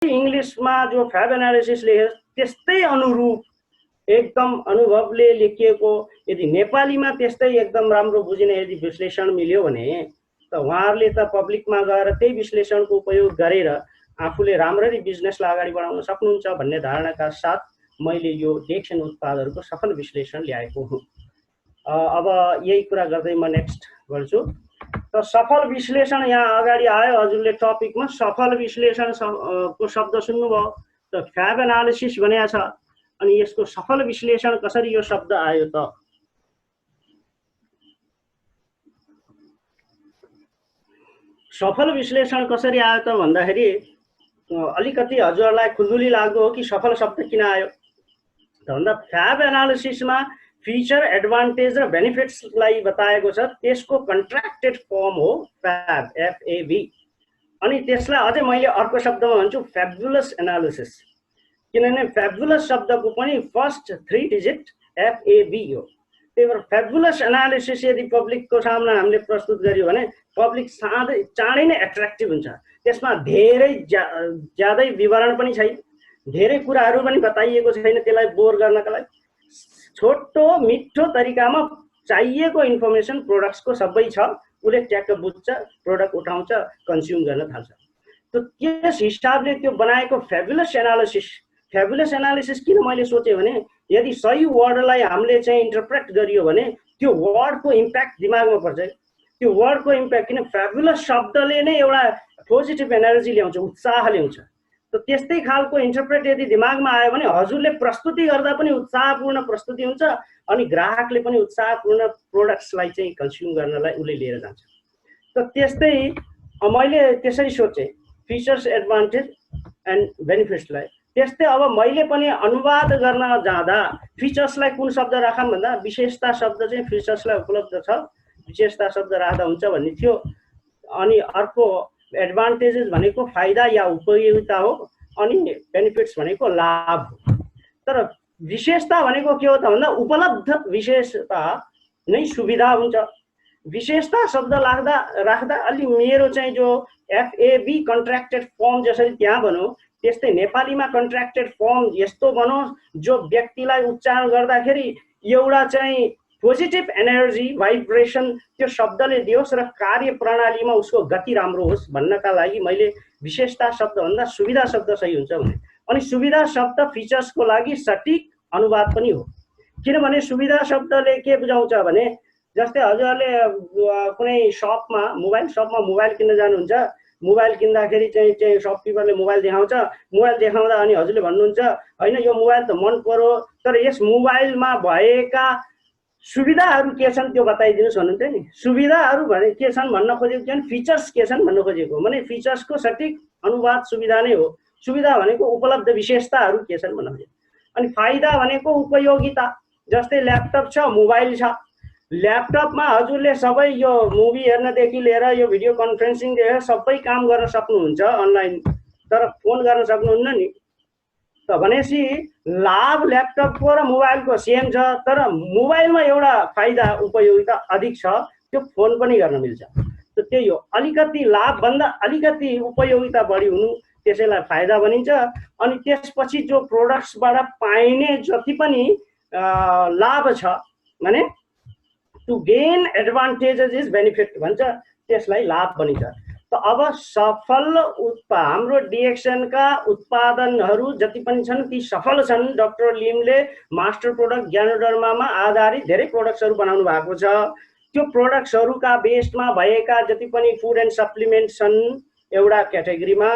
इंग्लिशमा जो फ्याब एनालिसिस लेखेको त्यस्तै अनुरूप एकदम अनुभवले लेखिएको यदि नेपालीमा त्यस्तै एकदम राम्रो बुझिने यदि विश्लेषण मिल्यो भने त उहाँहरूले त पब्लिकमा गएर त्यही विश्लेषणको उपयोग गरेर आफूले राम्ररी बिजनेसलाई अगाडि बढाउन सक्नुहुन्छ भन्ने धारणाका साथ मैले यो डिएक्सन उत्पादहरूको सफल विश्लेषण ल्याएको हुँ। अब यही कुरा गर्दै म नेक्स्ट गर्छु। त सफल विश्लेषण यहाँ अगाडि आयो, हजुरले टपिकमा सफल विश्लेषण को शब्द सुन्नुभयो। त फ्याब एनालिसिस भनेको छ, अनि यसको सफल विश्लेषण कसरी यो शब्द आयो त? सफल विश्लेषण कसरी आयो त भन्दाखेरि अलिकति हजुरहरूलाई खुल्दुली लाग्दो हो कि सफल शब्द किन आयो त भन्दा फ्याब एनालिसिसमा फिचर एडभान्टेज र बेनिफिट्सलाई बताएको छ, त्यसको कन्ट्र्याक्टेड फर्म हो फ्याब, एफएबी। अनि त्यसलाई अझै मैले अर्को शब्दमा भन्छु फ्याबुलस एनालिसिस, किनभने फ्याबुलस शब्दको पनि फर्स्ट 3 डिजिट एफएबी हो। त्यही भएर फ्याबुलस एनालिसिस यदि पब्लिकको सामना हामीले प्रस्तुत गर्यो भने पब्लिक चाँडै नै एट्र्याक्टिभ हुन्छ। त्यसमा धेरै ज्यादै विवरण पनि छैन, धेरै कुराहरू पनि बताइएको छैन त्यसलाई बोर गर्नका लागि। छोटो मिठो तरिकामा चाहिएको इन्फर्मेसन प्रोडक्ट्सको सबै छ, उसले ट्याक्क बुझ्छ, प्रोडक्ट उठाउँछ, कन्ज्युम गर्न थाल्छ। त त्यस हिसाबले त्यो बनाएको फ्याबुलस एनालिसिस। फ्याबुलस एनालिसिस किन मैले सोचेँ भने यदि सही वर्डलाई हामीले चाहिँ इन्टरप्रेट गरियो भने त्यो वर्डको इम्प्याक्ट दिमागमा पर्छ। त्यो वर्डको इम्प्याक्ट, किन फ्याबुलस शब्दले नै एउटा पोजिटिभ एनर्जी ल्याउँछ, उत्साह ल्याउँछ। त त्यस्तै खालको इन्टरप्रेट यदि दिमागमा आयो भने हजुरले प्रस्तुति गर्दा पनि उत्साहपूर्ण प्रस्तुति हुन्छ, अनि ग्राहकले पनि उत्साहपूर्ण प्रोडक्ट्सलाई चाहिँ कन्ज्युम गर्नलाई उसले लिएर जान्छ। त त्यस्तै मैले त्यसरी सोचेँ फिचर्स एडभान्टेज एन्ड बेनिफिट्सलाई। त्यस्तै अब मैले पनि अनुवाद गर्न जाँदा फिचर्सलाई कुन शब्द राखौँ भन्दा विशेषता शब्द चाहिँ फिचर्सलाई उपलब्ध छ, विशेषता शब्द राख्दा हुन्छ भन्ने थियो। अनि अर्को एडभान्टेजेस भनेको फाइदा या उपयोगिता हो, अनि बेनिफिट्स भनेको लाभ हो। तर विशेषता भनेको के हो त भन्दा उपलब्ध विशेषता नै सुविधा हुन्छ। विशेषता शब्द राख्दा अलि मेरो चाहिँ जो एफएबी कन्ट्र्याक्टेड फर्म जसरी त्यहाँ भनौँ त्यस्तै नेपालीमा कन्ट्र्याक्टेड फर्म यस्तो बनोस् जो व्यक्तिलाई उच्चारण गर्दाखेरि एउटा चाहिँ पोजिटिभ एनर्जी भाइब्रेसन त्यो शब्दले दियोस् र कार्य प्रणालीमा उसको गति राम्रो होस् भन्नका लागि मैले विशेषता शब्द भन्दा सुविधा शब्द सही हुन्छ भने। अनि सुविधा शब्द फिचर्सको लागि सटिक अनुवाद पनि हो, किनभने सुविधा शब्दले के बुझाउँछ भने जस्तै हजुरहरूले कुनै सपमा मोबाइल सपमा मोबाइल किन्न जानुहुन्छ, मोबाइल किन्दाखेरि चाहिँ सपकिपरले मोबाइल देखाउँछ, मोबाइल देखाउँदा अनि हजुरले भन्नुहुन्छ होइन यो मोबाइल त मन पर्यो, तर यस मोबाइलमा भएका सुविधाहरू के छन् त्यो बताइदिनुहोस् भन्नुहुन्छ नि। सुविधाहरू भने के छन् भन्न खोजेको कि फिचर्स के छन् भन्न खोजेको, भने फिचर्सको सटिक अनुवाद सुविधा नै हो। सुविधा भनेको उपलब्ध विशेषताहरू के छन् भन्न खोजेको। अनि फाइदा भनेको उपयोगिता, जस्तै ल्यापटप छ, मोबाइल छ। ल्यापटपमा हजुरले सबै यो मुभी हेर्नदेखि लिएर यो भिडियो कन्फरेन्सिङ लिएर सबै काम गर्न सक्नुहुन्छ अनलाइन, तर फोन गर्न सक्नुहुन्न नि। त भनेपछि लाभ ल्यापटपको र मोबाइलको सेम छ, तर मोबाइलमा एउटा फाइदा उपयोगिता अधिक छ, त्यो फोन पनि गर्न मिल्छ। त त्यही हो, अलिकति लाभभन्दा अलिकति उपयोगिता बढी हुनु त्यसैलाई फाइदा भनिन्छ। अनि त्यसपछि जो प्रोडक्ट्सबाट पाइने जति पनि लाभ छ भने to gain advantages is benefit भन्छ, त्यसलाई लाभ भनिन्छ। त अब सफल हाम्रो डिएक्सनका उत्पादनहरू जति पनि छन् ती सफल छन्। डाक्टर लिमले मास्टर प्रोडक्ट ज्ञानोडर्मामा आधारित धेरै प्रोडक्ट्सहरू बनाउनु भएको छ। त्यो प्रोडक्ट्सहरूका बेसमा भएका जति पनि फुड एन्ड सप्लिमेन्ट छन् एउटा क्याटेगोरीमा,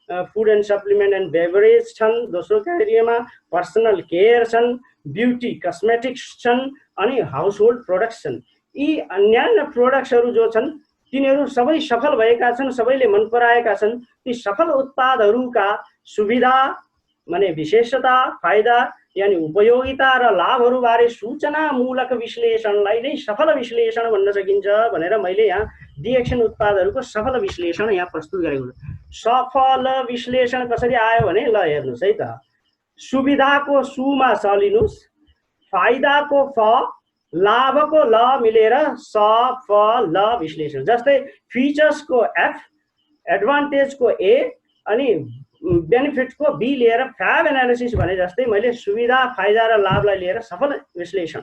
food and supplement and beverage छन् दोस्रो क्याटेगोरीमा, पर्सनल केयर छन्, ब्युटी कस्मेटिक्स छन्, अनि हाउस होल्ड प्रोडक्ट्स छन्। यी अन्यान्य प्रोडक्ट्सहरू जो छन् तिनीहरू सबै सफल भएका छन्, सबैले मन पराएका छन्। ती सफल उत्पादहरूका सुविधा माने विशेषता, फाइदा यानि उपयोगिता र लाभहरूबारे सूचनामूलक विश्लेषणलाई नै सफल विश्लेषण भन्न सकिन्छ भनेर मैले यहाँ डिएक्सन उत्पादहरूको सफल विश्लेषण यहाँ प्रस्तुत गरेको छु। सफल विश्लेषण कसरी आयो भने ल हेर्नुहोस् है त, सुविधाको सुमा चलिनुहोस्, फाइदाको फ, लाभको ल मिलेर सफल विश्लेषण। जस्तै फिचर्सको एफ, एडभान्टेजको ए, अनि बेनिफिटको बी लिएर फ्याब एनालिसिस भने जस्तै मैले सुविधा फाइदा र लाभलाई लिएर सफल विश्लेषण।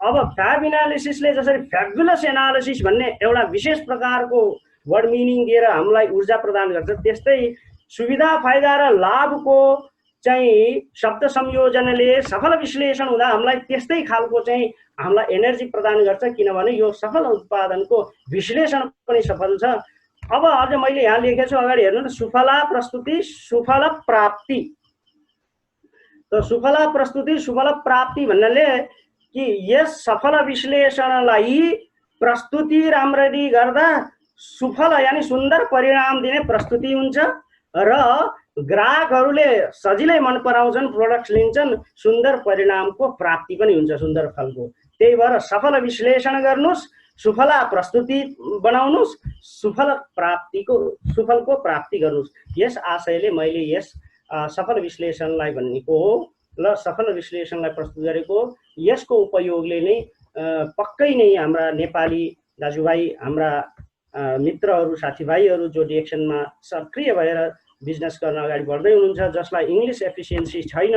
अब फ्याब एनालिसिसले जसरी फ्याबुलस एनालिसिस भन्ने एउटा विशेष प्रकारको वर्ड मिनिङ दिएर हामीलाई ऊर्जा प्रदान गर्छ, त्यस्तै सुविधा फाइदा र लाभको चाहिँ शब्द संयोजनले सफल विश्लेषण हुँदा हामीलाई त्यस्तै खालको चाहिँ हामीलाई एनर्जी प्रदान गर्छ, किनभने यो सफल उत्पादनको विश्लेषण पनि सफल छ। अब अझ मैले यहाँ लेखेको छु, अगाडि हेर्नु न, सुफला प्रस्तुति सुफल प्राप्ति। त सुफला प्रस्तुति सुफल प्राप्ति भन्नाले कि यस सफल विश्लेषणलाई प्रस्तुति राम्ररी गर्दा सुफल यानी सुन्दर परिणाम दिने प्रस्तुति हुन्छ र ग्राहकहरूले सजिलै मन पराउँछन्, प्रोडक्ट लिन्छन्, सुन्दर परिणामको प्राप्ति पनि हुन्छ, सुन्दर फलको। त्यही भएर सफल विश्लेषण गर्नुस्, सुफला प्रस्तुति बनाउनुस्, सुफलको प्राप्ति गर्नुस्। यस आशयले मैले यस सफल विश्लेषणलाई भनेको हो र सफल विश्लेषणलाई प्रस्तुत गरेको। यसको उपयोगले नै पक्कै नै हाम्रा नेपाली दाजुभाइ, हाम्रा मित्रहरू, साथीभाइहरू जो डिएक्सनमा सक्रिय भएर बिजनेस गर्न अगाडि बढ्दै हुनुहुन्छ, जसलाई इङ्ग्लिस एफिसियन्सी छैन,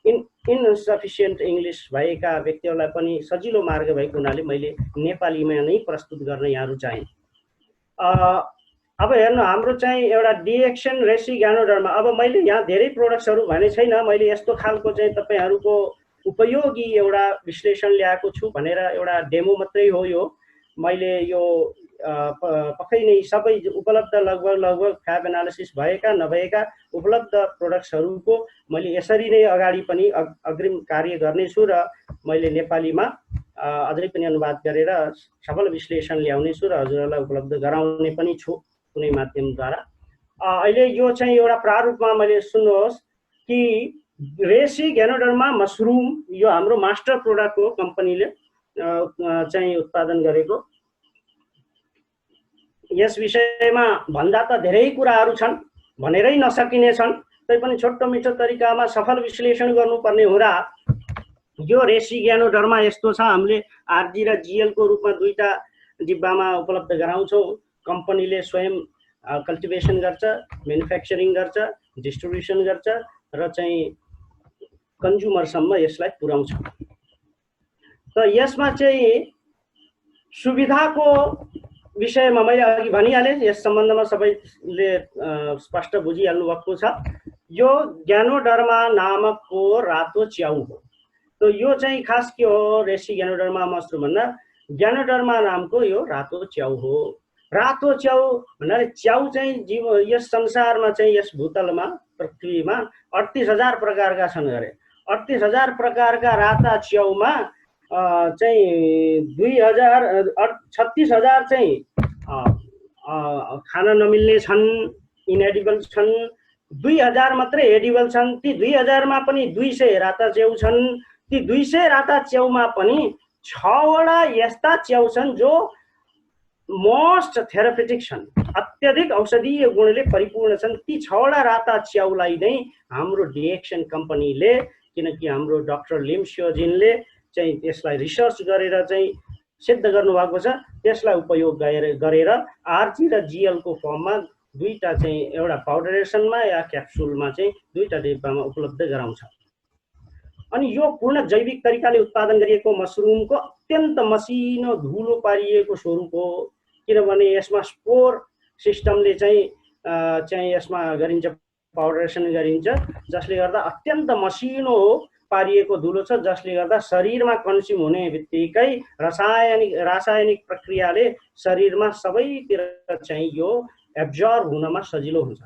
इनसफिसियन्ट इङ्ग्लिस भएका व्यक्तिहरूलाई पनि सजिलो मार्ग भएको हुनाले मैले नेपालीमा नै प्रस्तुत गर्न यहाँ रुचाएँ। अब हेर्नु, हाम्रो चाहिँ एउटा डिएक्सन रेसी ग्यानोडर्मा। अब मैले यहाँ धेरै प्रोडक्ट्सहरू भने छैन, मैले यस्तो खालको चाहिँ तपाईँहरूको उपयोगी एउटा विश्लेषण ल्याएको छु भनेर एउटा डेमो मात्रै हो यो। मैले यो पक्कै नै सबै उपलब्ध लगभग फ्याब एनालिसिस भएका नभएका उपलब्ध प्रोडक्ट्सहरूको मैले यसरी नै अगाडि पनि अग्रिम कार्य गर्नेछु र मैले नेपालीमा अझै पनि अनुवाद गरेर सफल विश्लेषण ल्याउने छु र हजुरहरूलाई उपलब्ध गराउने पनि छु कुनै माध्यमद्वारा। अहिले यो चाहिँ एउटा प्रारूपमा मैले सुन्नुहोस् कि रेसी ग्यानोडर्मा मसरुम यो हाम्रो मास्टर प्रोडक्ट हो, कम्पनीले चाहिँ उत्पादन गरेको। यस विषयमा भन्दा त धेरै कुराहरू छन्, भनेरै नसकिने छन्, तैपनि छोटो मिठो तरिकामा सफल विश्लेषण गर्नुपर्ने हुँदा यो रेसी ग्यानोडर्मा यस्तो छ। हामीले आरजी र जीएल को रूपमा दुईटा डिब्बामा उपलब्ध गराउँछौँ। कम्पनीले स्वयं कल्टिभेसन गर्छ, म्यानुफ्याक्चरिङ गर्छ, डिस्ट्रिब्युसन गर्छ र चाहिँ कन्ज्युमरसम्म यसलाई पुर्याउँछ। त यसमा चाहिँ सुविधाको विषयमा मैले अघि भनिहालेँ, यस सम्बन्धमा सबैले स्पष्ट बुझिहाल्नु भएको छ। यो ग्यानोडर्मा नामकको रातो च्याउ हो। तो यो चाहिँ खास के हो, रेसी ग्यानोडर्मा मसरुम भन्दा ग्यानोडर्मा नामको यो रातो च्याउ हो। रातो च्याउ भन्नाले च्याउ चाहिँ यस संसारमा चाहिँ यस भूतलमा पृथ्वीमा 38,000 प्रकारका छन् गरे। 38,000 प्रकारका राता च्याउमा चाहिँ 36,000 चाहिँ खान नमिल्ने छन्, इनएडिबल छन्। 2,000 मात्रै एडिबल छन्। ती 2,000 मा पनि 200 राता च्याउ छन्। ती 200 राता च्याउमा पनि 6 वटा यस्ता च्याउ छन् जो मोस्ट थेरापेटिक छन्, अत्यधिक औषधीय गुणले परिपूर्ण छन्। ती 6 वटा राता च्याउलाई नै हाम्रो डिएक्सन कम्पनीले, किनकि हाम्रो डाक्टर लिम स्योजिनले चाहिँ त्यसलाई रिसर्च गरेर चाहिँ सिद्ध गर्नुभएको छ, त्यसलाई उपयोग गरेर आरजी र जीएल को फर्ममा दुईटा चाहिँ एउटा पाउडरेसनमा या क्याप्सुलमा चाहिँ दुईटा डिब्बामा उपलब्ध गराउँछ। अनि यो पूर्ण जैविक तरिकाले उत्पादन गरिएको मसरुमको अत्यन्त मसिनो धुलो पारिएको स्वरूप हो, किनभने यसमा स्पोर सिस्टमले चाहिँ यसमा गरिन्छ, पाउडरेसन गरिन्छ, जसले गर्दा अत्यन्त मसिनो पारिएको धुलो छ, जसले गर्दा शरीरमा कन्ज्युम हुने बित्तिकै रासायनिक प्रक्रियाले शरीरमा सबैतिर चाहिँ यो एब्जर्ब हुनमा सजिलो हुन्छ।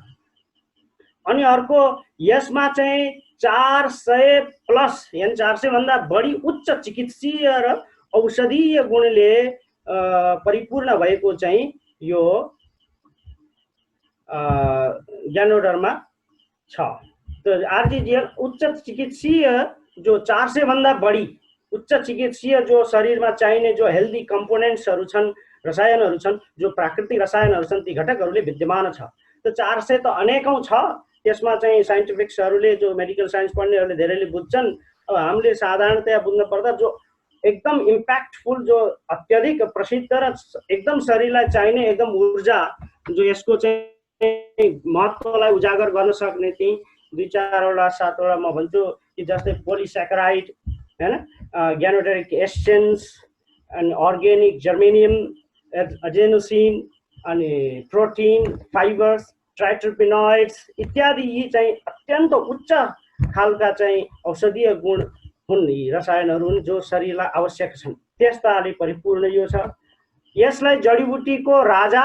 अनि अर्को यसमा चाहिँ 400 प्लस यानी 400 भन्दा बढी उच्च चिकित्सीय र औषधीय गुणले परिपूर्ण भएको चाहिँ यो ग्यानोडर्मा छ। तो आरजीजीएल उच्च चिकित्सीय जो 400 भन्दा बढी उच्च चिकित्सीय जो शरीरमा चाहिने जो हेल्दी कम्पोनेन्ट्सहरू छन्, रसायनहरू छन्, जो प्राकृतिक रसायनहरू छन्, ती घटकहरूले विद्यमान छ। तो 400 त अनेकौं छ। त्यसमा चाहिँ साइन्टिफिक्सहरूले, जो मेडिकल साइन्स पढ्नेहरूले धेरैले बुझ्छन्। अब हामीले साधारणतया बुझ्न पर्दा जो एकदम इम्प्याक्टफुल, जो अत्यधिक प्रसिद्ध र एकदम शरीरलाई चाहिने एकदम ऊर्जा जो यसको चाहिँ महत्त्वलाई उजागर गर्न सक्ने त्यही 2-4वटा 7वटा म भन्छु कि जस्तै पोलिस्याकाराइड हैन, ग्यानोडेरिक एसेन्स अनि अर्ग्यानिक जर्मेनियम, एडेनोसिन अनि प्रोटिन, फाइबर्स, ट्राइटरपेनोइड्स इत्यादि यी चाहिँ अत्यन्त उच्च खालका चाहिँ औषधीय गुण हुन्, यी रसायनहरू हुन् जो शरीरलाई आवश्यक छन्, त्यस्ताले परिपूर्ण यो छ। यसलाई जडीबुटीको राजा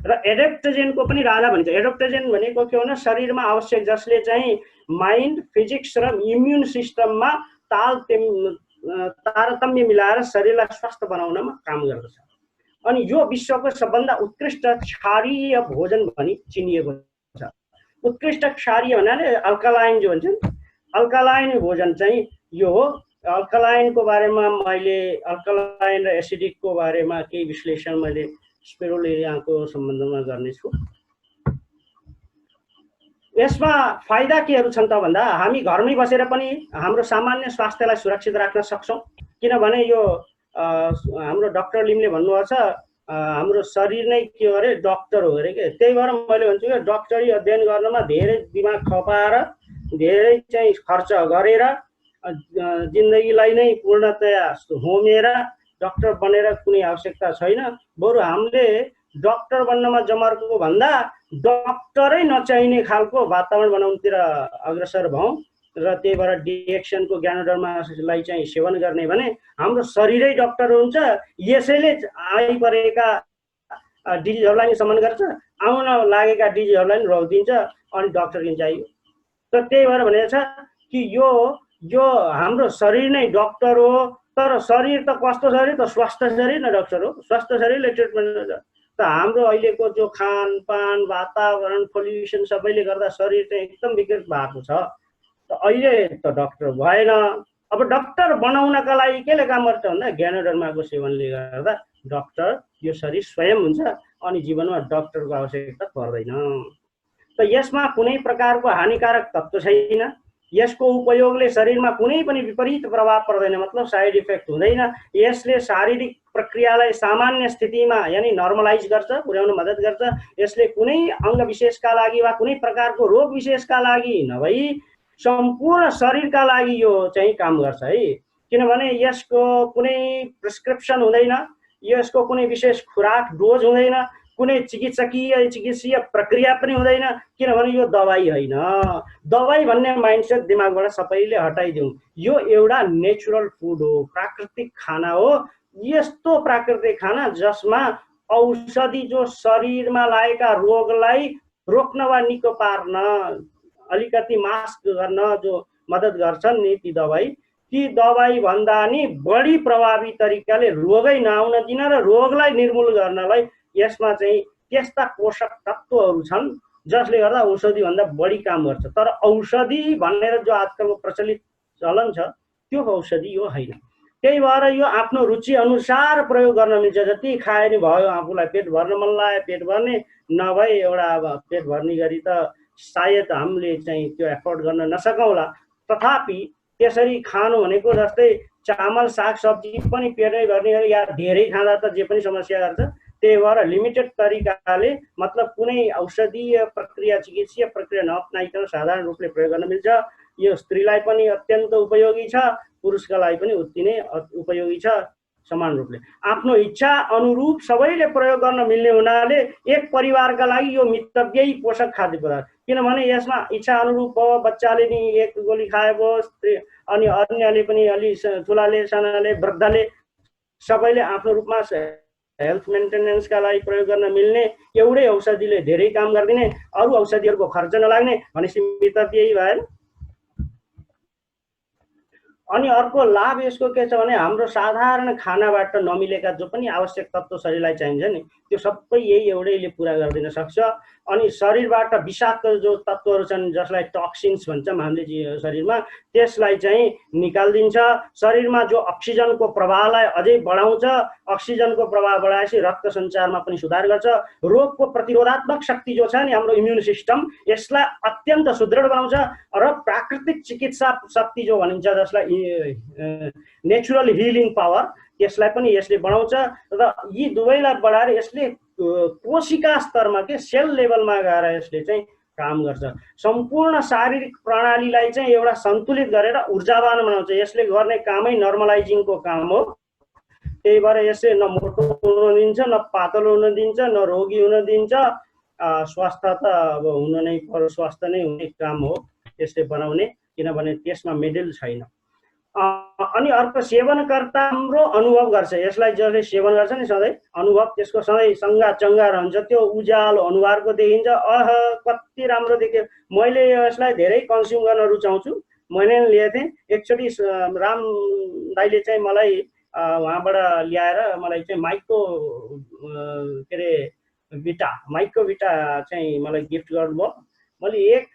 र एडेप्टोजेनको पनि राजा भनिन्छ। एडेप्टोजेन भनेको के हो भने शरीरमा आवश्यक, जसले चाहिँ माइन्ड, फिजिक्स र इम्युन सिस्टममा तारतम्य मिलाएर शरीरलाई स्वस्थ बनाउनमा काम गर्दछ। अनि यो विश्वको सबभन्दा उत्कृष्ट क्षारीय भोजन भनी चिनिएको छ। उत्कृष्ट क्षारीय भन्नाले अल्कालाइन जो भन्छन्, अल्कालाइन भोजन चाहिँ यो हो। अल्कालाइनको बारेमा मैले अल्कालाइन र एसिडिकको बारेमा केही विश्लेषण मैले स्पिरुलिनाको सम्बन्धमा गर्नेछु। यसमा फाइदा केहरू छन् त भन्दा हामी घरमै बसेर पनि हाम्रो सामान्य स्वास्थ्यलाई सुरक्षित राख्न सक्छौँ, किनभने यो हाम्रो डाक्टर लिमले भन्नुभएको छ हाम्रो शरीर नै के हो अरे डाक्टर हो अरे के। त्यही भएर मैले भन्छु कि डाक्टरी अध्ययन गर्नमा धेरै दिमाग खपाएर धेरै चाहिँ खर्च गरेर जिन्दगीलाई नै पूर्णतया होमेर डाक्टर बनेर कुनै आवश्यकता छैन। बरु हामीले डाक्टर बन्नमा जमर्को भन्दा डाक्टरै नचाहिने खालको वातावरण बनाउनुतिर अग्रसर भयौँ र त्यही भएर डिएक्सनको ज्ञानोडर्मालाई चाहिँ सेवन गर्ने भने हाम्रो शरीरै डाक्टर हुन्छ। यसैले आइपरेका डिजिजहरूलाई समन गर्छ, आउन लागेका डिजिजहरूलाई रोकिदिन्छ अनि डाक्टर किन चाहियो। त त्यही भएर भनेको छ कि यो हाम्रो शरीर नै डाक्टर हो। तर शरीर त कस्तो शरीर त स्वस्थ शरीर न डाक्टर हो। स्वस्थ शरीरले ट्रिटमेन्ट गर्छ। त हाम्रो अहिलेको जो खानपान, वातावरण, पोल्युसन सबैले गर्दा शरीर चाहिँ एकदम विकृत भएको छ। त अहिले त डाक्टर भएन। अब डाक्टर बनाउनका लागि केले काम गर्छ भन्दा ज्ञानोडर्माको सेवनले गर्दा डाक्टर यो शरीर स्वयं हुन्छ अनि जीवनमा डाक्टरको आवश्यकता पर्दैन। त यसमा कुनै प्रकारको हानिकारक तत्त्व छैन। यसको उपयोगले शरीरमा कुनै पनि विपरीत प्रभाव पर्दैन, मतलब साइड इफेक्ट हुँदैन। यसले शारीरिक प्रक्रियालाई सामान्य स्थितिमा यानी नर्मलाइज गर्छ, पुर्याउन मद्दत गर्छ। यसले कुनै अङ्ग विशेषका लागि वा कुनै प्रकारको रोग विशेषका लागि नभई सम्पूर्ण शरीरका लागि यो चाहिँ काम गर्छ है। किनभने यसको कुनै प्रिस्क्रिप्सन हुँदैन, यसको कुनै विशेष खुराक डोज हुँदैन, कुनै चिकित्सकीय प्रक्रिया पनि हुँदैन, किनभने यो दबाई होइन। दबाई भन्ने माइन्डसेट दिमागबाट सबैले हटाइदिउँ। यो एउटा नेचुरल फुड हो, प्राकृतिक खाना हो। यस्तो प्राकृतिक खाना जसमा औषधि जो शरीरमा लागेका रोगलाई रोक्न वा निको पार्न, अलिकति मास्क गर्न जो मद्दत गर्छन् नि ती दबाई भन्दा नि बढी प्रभावी तरिकाले रोगै नआउन दिन र रोगलाई निर्मूल गर्नलाई यसमा चाहिँ त्यस्ता पोषक तत्त्वहरू छन् जसले गर्दा औषधि भन्दा बढी काम गर्छ। तर औषधि भनेर जो आजकलको प्रचलित चलन छ त्यो औषधि यो होइन। त्यही भएर यो आफ्नो रुचि अनुसार प्रयोग गर्न मिल्छ। जति खाए नि भयो, आफूलाई पेट भर्न मन लाग्यो पेट भर्ने, नभए एउटा अब पेट भर्ने गरी त सायद हामीले चाहिँ त्यो एफोर्ड गर्न नसकौँला। तथापि त्यसरी खानु भनेको जस्तै चामल साग सब्जी पनि पेटै भर्ने गरी या धेरै खाँदा त जे पनि समस्या गर्छ। त्यही भएर लिमिटेड तरिकाले, मतलब कुनै औषधीय प्रक्रिया, चिकित्सीय प्रक्रिया नअप्नाइकन साधारण रूपले प्रयोग गर्न मिल्छ। यो स्त्रीलाई पनि अत्यन्त उपयोगी छ, पुरुषका लागि पनि उति नै उपयोगी छ समान रूपले। आफ्नो इच्छा अनुरूप सबैले प्रयोग गर्न मिल्ने हुनाले एक परिवारका लागि यो मितव्ययी पोषक खाद्य पदार्थ। किनभने यसमा इच्छा अनुरूप हो, बच्चाले नि एक गोली खाए भयो, स्त्री अनि अन्यले पनि अलि ठुलाले सानाले वृद्धले सबैले आफ्नो रूपमा हेल्थ मेन्टेनेन्सका लागि प्रयोग गर्न मिल्ने एउटै औषधिले धेरै काम गरिदिने, अरू औषधिहरूको खर्च नलाग्ने भनेपछि मितव्ययी भएन। अनि अर्को लाभ यसको के छ भने हाम्रो साधारण खानाबाट नमिलेका जो पनि आवश्यक तत्त्व शरीरलाई चाहिन्छ नि त्यो सबै यही एउटैले पुरा गरिदिन सक्छ। अनि शरीरबाट विषाक्त जो तत्त्वहरू छन् जसलाई टक्सिन्स भन्छौँ हामीले शरीरमा, त्यसलाई चाहिँ निकालिदिन्छ। शरीरमा जो अक्सिजनको प्रवाहलाई अझै बढाउँछ। अक्सिजनको प्रवाह बढाएपछि रक्त सञ्चारमा पनि सुधार गर्छ। रोगको प्रतिरोधात्मक शक्ति जो छ नि हाम्रो इम्युन सिस्टम, यसलाई अत्यन्त सुदृढ बनाउँछ। र प्राकृतिक चिकित्सा शक्ति जो भनिन्छ जसलाई नेचुरल हिलिङ पावर, त्यसलाई पनि यसले बढाउँछ। र यी दुवैलाई बढाएर यसले कोशिका स्तरमा के सेल लेभलमा गएर यसले चाहिँ काम गर्छ। सम्पूर्ण शारीरिक प्रणालीलाई चाहिँ एउटा सन्तुलित गरेर ऊर्जावान बनाउँछ। यसले गर्ने कामै नर्मलाइजिङको काम हो। त्यही भएर यसले न मोटो हुन दिन्छ, न पातलो हुन दिन्छ, न रोगी हुन दिन्छ। स्वास्थ्य त अब हुन नै पर्यो, स्वास्थ्य नै हुने काम हो यसले बनाउने, किनभने त्यसमा मेडल छैन। अनि अर्को सेवनकर्ता राम्रो अनुभव गर्छ। यसलाई जसले सेवन गर्छ नि सधैँ अनुभव त्यसको सधैँ सङ्गा चङ्गा रहन्छ, त्यो उज्यालो अनुहारको देखिन्छ। कति राम्रो देख्यो। मैले यसलाई धेरै कन्ज्युम गर्न रुचाउँछु। मैले लिएको थिएँ एकचोटि, राम दाइले चाहिँ मलाई उहाँबाट ल्याएर मलाई चाहिँ माइक्रो भिटा चाहिँ मलाई गिफ्ट गर्नुभयो। मैले एक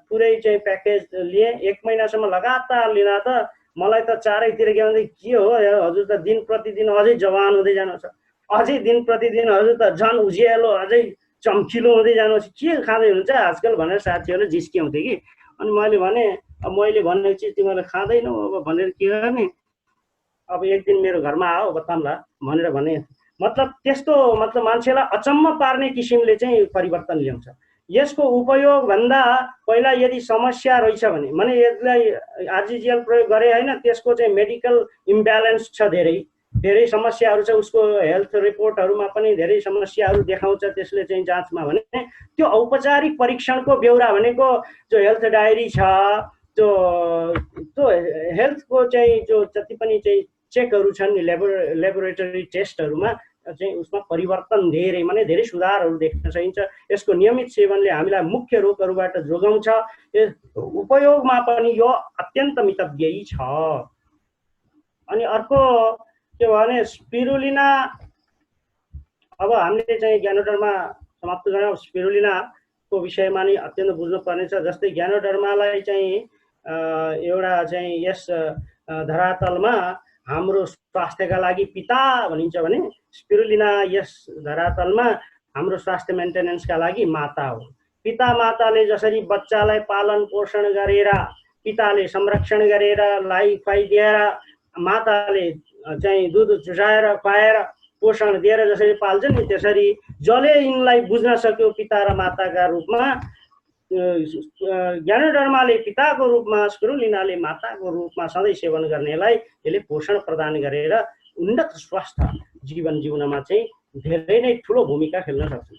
पुरै चाहिँ प्याकेज लिएँ। 1 महिनासम्म लगातार लिँदा त मलाई त चारैतिर के भन्दै के हो हजुर त दिन प्रतिदिन अझै जवान हुँदै जानुहोस्, अझै दिन प्रतिदिन हजुर त झन् उज्यालो अझै चम्किलो हुँदै जानुहोस्, के खाँदै हुनुहुन्छ आजकल भनेर साथीहरूले जिस्क्याउँथे कि। अनि मैले भने मैले भन्ने चिज तिमीहरूले खाँदैनौ अब भनेर के गर्ने, अब एक दिन मेरो घरमा आओ बताउँला भनेर भने। मतलब त्यस्तो मतलब मान्छेलाई अचम्म पार्ने किसिमले चाहिँ परिवर्तन ल्याउँछ। यसको उपयोग भन्दा पहिला यदि समस्या रहेछ भने यसलाई आरजिजिएल प्रयोग गरे हैन, त्यसको चाहिँ मेडिकल इम्ब्यालेन्स छ, धेरै समस्याहरू छ। उसको हेल्थ रिपोर्टहरुमा पनि धेरै समस्याहरू देखाउँछ त्यसले चाहिँ जाँचमा। भने त्यो औपचारिक परीक्षणको बेहोरा भनेको जो हेल्थ डायरी छ, त्यो हेल्थको चाहिँ जो जति पनि चाहिँ चेकहरू छन् नि ल्याबोरेटरी टेस्टहरुमा चाहिँ उसमा परिवर्तन धेरै सुधारहरू देख्न सकिन्छ। यसको नियमित सेवनले हामीलाई मुख्य रोगहरूबाट जोगाउँछ। उपयोगमा पनि यो अत्यन्त मितव्ययी छ। अनि अर्को के भने स्पिरुलिना, अब हामीले चाहिँ ज्ञानोडर्मा समाप्त गरौँ। स्पिरुलिनाको विषयमा नि अत्यन्त बुझ्नु पर्नेछ। जस्तै ज्ञानोडर्मालाई चाहिँ एउटा चाहिँ यस धरातलमा हाम्रो स्वास्थ्यका लागि पिता भनिन्छ भने स्पिरुलिना यस धरातलमा हाम्रो स्वास्थ्य मेन्टेनेन्सका लागि माता हो। पिता माताले जसरी बच्चालाई पालन पोषण गरेर, पिताले संरक्षण गरेर लाई खुवाइ दिएर, माताले चाहिँ दूध चुसाएर खुवाएर पोषण दिएर जसरी पाल्छ नि, त्यसरी जसले यिनलाई बुझ्न सक्यो पिता र माताका रूपमा, ज्ञानोडर्माले पिताको रूपमा, स्पिरुलिनाले माताको रूपमा सधैँ सेवन गर्नेलाई यसले पोषण प्रदान गरेर उन्नत स्वास्थ्य जीवन जिउनमा चाहिँ धेरै नै ठुलो भूमिका खेल्न सक्छ।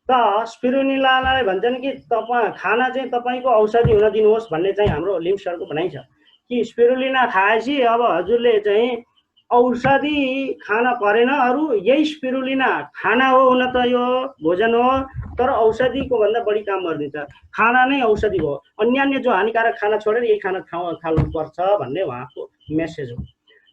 त स्पिरुलिनालाई भन्छन् कि खाना चाहिँ तपाईको औषधि हुन दिनुहोस् भन्ने चाहिँ हाम्रो लिम्सरको भनाइ छ कि स्पिरुलिना खाएपछि अब हजुरले चाहिँ औषधि खान परेन। अरू यही स्पिरुलिना खाना हो, हुन त यो भोजन हो, तर औषधिको भन्दा बढी काम गर्दिन्छ। खाना नै औषधि हो, अन्य जो हानिकारक खाना छोडेर यही खाना खानुपर्छ भन्ने उहाँको मेसेज हो।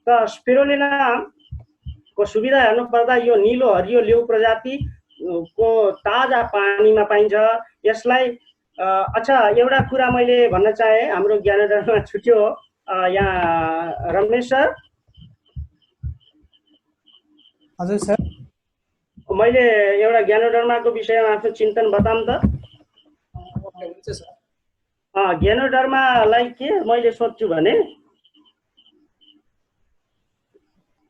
त स्पिरुलिनाको सुविधा हेर्नुपर्दा यो नीलो हरियो लेउ प्रजातिको ताजा पानीमा पाइन्छ। यसलाई अच्छा एउटा कुरा मैले भन्न चाहे, हाम्रो ज्ञानोडर्मा छुट्यो यहाँ रमेश सर। हजुर सर, मैले एउटा ज्ञानोडर्माको विषयमा आफ्नो चिन्तन बताऊँ त। ज्ञानोडर्मालाई के मैले सोध्छु भने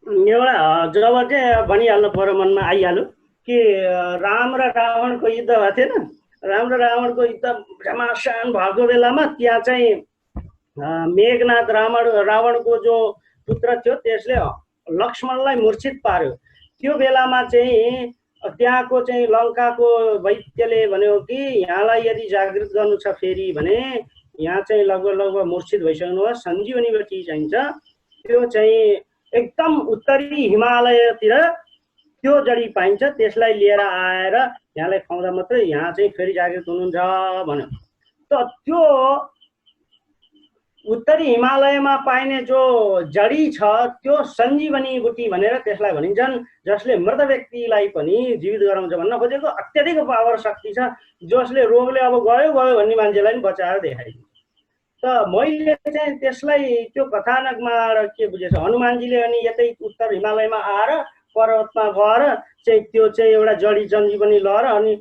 एउटा जब चाहिँ भनिहाल्नु पर्यो, मनमा आइहाल्यो कि राम र रावणको युद्ध भएको थिएन। राम र रावणको युद्ध घमासान भएको बेलामा त्यहाँ चाहिँ मेघनाथ रावणको जो पुत्र थियो त्यसले लक्ष्मणलाई मूर्छित पार्यो। त्यो बेलामा चाहिँ त्यहाँको चाहिँ लङ्काको वैद्यले भन्यो कि यहाँलाई यदि जागृत गर्नु छ फेरि भने यहाँ चाहिँ लगभग मूर्छित भइसक्नुहोस्, सञ्जीवनी बटी चाहिन्छ। त्यो चाहिँ एकदम उत्तरी हिमालयतिर त्यो जडी पाइन्छ, त्यसलाई लिएर आएर यहाँलाई खुवाउँदा मात्रै यहाँ चाहिँ फेरि जागृत हुनुहुन्छ भन्यो। त त्यो उत्तरी हिमालयमा पाइने जो जडी छ त्यो सञ्जीवनी बुटी भनेर त्यसलाई भनिन्छन्, जसले मृत व्यक्तिलाई पनि जीवित गराउँछ। भन्न खोजेको अत्याधिक पावर शक्ति छ, जसले रोगले अब गयो भन्ने मान्छेलाई पनि बचाएर देखाइदिन्छ। त मैले चाहिँ त्यसलाई त्यो कथानकमा के बुझेछु, हनुमानजीले अनि यतै उत्तर हिमालयमा आएर पर्वतमा गएर चाहिँ त्यो चाहिँ एउटा जडी सञ्जीवनी लएर अनि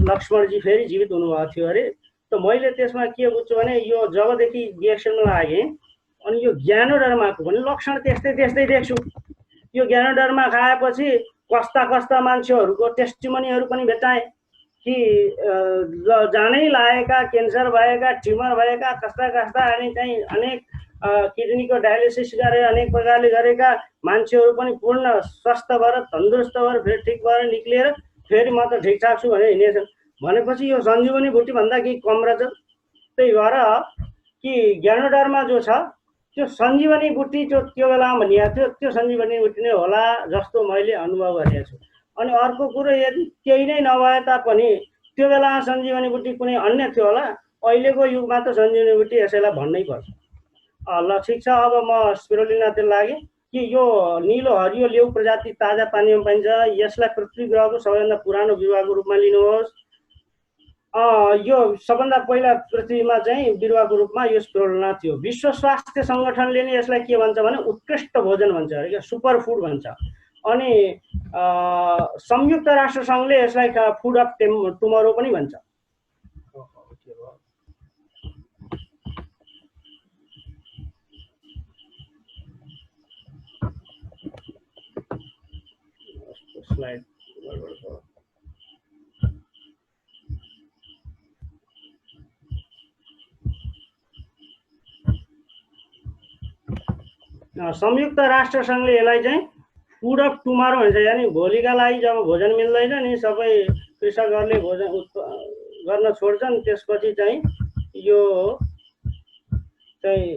लक्ष्मणजी फेरि जीवित हुनुभएको थियो अरे। त मैले त्यसमा के बुझ्छु भने यो जबदेखि डिएक्सनमा लागेँ अनि यो ज्ञानोडर्माको पनि लक्षण त्यस्तै देख्छु। यो ज्ञानोडर्मा खाएपछि कस्ता कस्ता मान्छेहरूको टेस्टिमनीहरू पनि भेटाएँ कि जानै लागेका क्यान्सर भएका ट्युमर भएका कस्ता कस्ता अनि चाहिँ अनेक किडनीको डायलिसिस गरेर अनेक प्रकारले गरेका मान्छेहरू पनि पूर्ण स्वस्थ भएर तन्दुरुस्त भएर फेरि ठिक भएर निक्लिएर फेरि म त ठिकठाक छु भनेर हिँडेछन्। भनेपछि यो सञ्जीवनी बुटीभन्दा केही कम रहेछ। त्यही भएर कि ज्ञानोडरमा जो छ त्यो सञ्जीवनी बुटी त्यो बेलामा भनिएको थियो त्यो सञ्जीवनी बुटी नै होला जस्तो मैले अनुभव गरेको छु। अनि अर्को कुरो यदि केही नै नभए तापनि त्यो बेलामा सञ्जीवनी बुटी कुनै अन्य थियो होला, अहिलेको युगमा त सञ्जीवनी बुटी यसैलाई भन्नै पर्छ। ल ठिक छ, अब म स्पिरुलिनातिर लागेँ कि यो निलो हरियो लेउ प्रजाति ताजा पानीमा पाइन्छ। यसलाई पृथ्वी ग्रहको सबैभन्दा पुरानो बिरुवाको रूपमा लिनुहोस्। यो सबभन्दा पहिला पृथ्वीमा चाहिँ बिरुवाको रूपमा यो स्पिरुलिना थियो। विश्व स्वास्थ्य सङ्गठनले नै यसलाई के भन्छ भने उत्कृष्ट भोजन भन्छ अरे क्या, सुपर फुड भन्छ। अनि संयुक्त राष्ट्र सङ्घले यसलाई फुड अफ टुमरो पनि भन्छ। स्लाइड संयुक्त राष्ट्र सङ्घले यसलाई चाहिँ फुड अफ टुमारो भन्छ। यानि भोलिका लागि जब भोजन मिल्दैन नि सबै कृषकहरूले भोजन गर्न छोड्छन्, त्यसपछि चाहिँ यो चाहिँ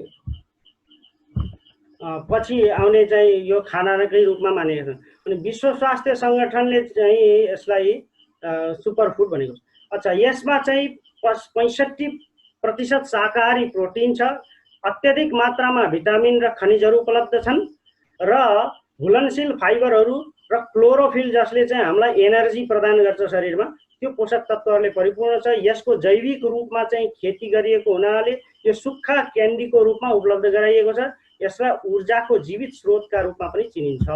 पछि आउने चाहिँ यो खानाकै रूपमा मानेका छन्। अनि विश्व स्वास्थ्य सङ्गठनले चाहिँ यसलाई सुपर फुड भनेको। अच्छा, यसमा चाहिँ 65% शाकाहारी प्रोटिन छ, अत्यधिक मात्रामा भिटामिन र खनिजहरू उपलब्ध छन् र घुलनशील फाइबरहरू र क्लोरोफिल जसले चाहिँ हामीलाई एनर्जी प्रदान गर्छ शरीरमा, त्यो पोषक तत्त्वहरूले परिपूर्ण छ। यसको जैविक रूपमा चाहिँ खेती गरिएको हुनाले यो सुक्खा क्यान्डीको रूपमा उपलब्ध गराइएको छ। यसलाई ऊर्जाको जीवित स्रोतका रूपमा पनि चिनिन्छ।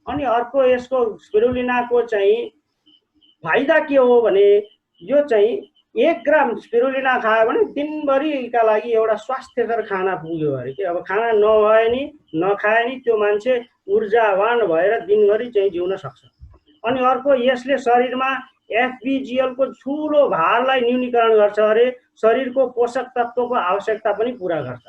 अनि अर्को यसको स्पिरुलिनाको चाहिँ फाइदा के हो भने यो चाहिँ 1 ग्राम स्पिरुलिना खायो भने दिनभरिका लागि एउटा स्वास्थ्यकर खाना पुग्यो अरे कि। अब खाना नभए नि नखाए नि त्यो मान्छे ऊर्जावान भएर दिनभरि चाहिँ जिउन सक्छ। अनि अर्को यसले शरीरमा एफबिजिएलको ठुलो भारलाई न्यूनीकरण गर्छ अरे, शरीरको पोषक तत्त्वको आवश्यकता पनि पुरा गर्छ।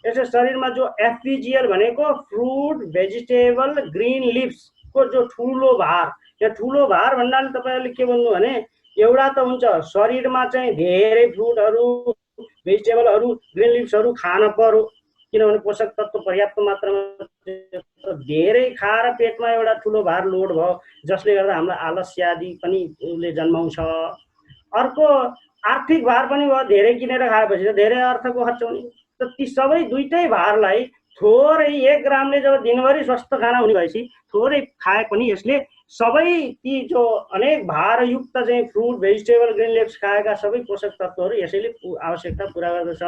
यसले शरीरमा जो एफबिजिएल भनेको फ्रुट भेजिटेबल ग्रिन लिभ्सको जो ठुलो भार, यो ठुलो भार भन्नाले तपाईँहरूले के भन्नु भने एउटा त हुन्छ शरीरमा चाहिँ धेरै फ्रुटहरू भेजिटेबलहरू ग्रिन लिभ्सहरू खान पर्यो, किनभने पोषक तत्त्व पर्याप्त मात्रामा धेरै खाएर पेटमा एउटा ठुलो भार लोड भयो जसले गर्दा हामीलाई आलस्य आदि पनि उसले जन्माउँछ। अर्को आर्थिक भार पनि भयो, धेरै किनेर खाएपछि त धेरै अर्थको खर्च हुने। त ती सबै दुईटै भारलाई थोरै 1 ग्रामले जब दिनभरि स्वस्थ खाना हुने भएपछि थोरै खाए पनि यसले सबै ती जो अनेक भारयुक्त चाहिँ फ्रुट भेजिटेबल ग्रिन लिभ्स खाएका सबै पोषक तत्त्वहरू यसैले आवश्यकता पुरा गर्दछ।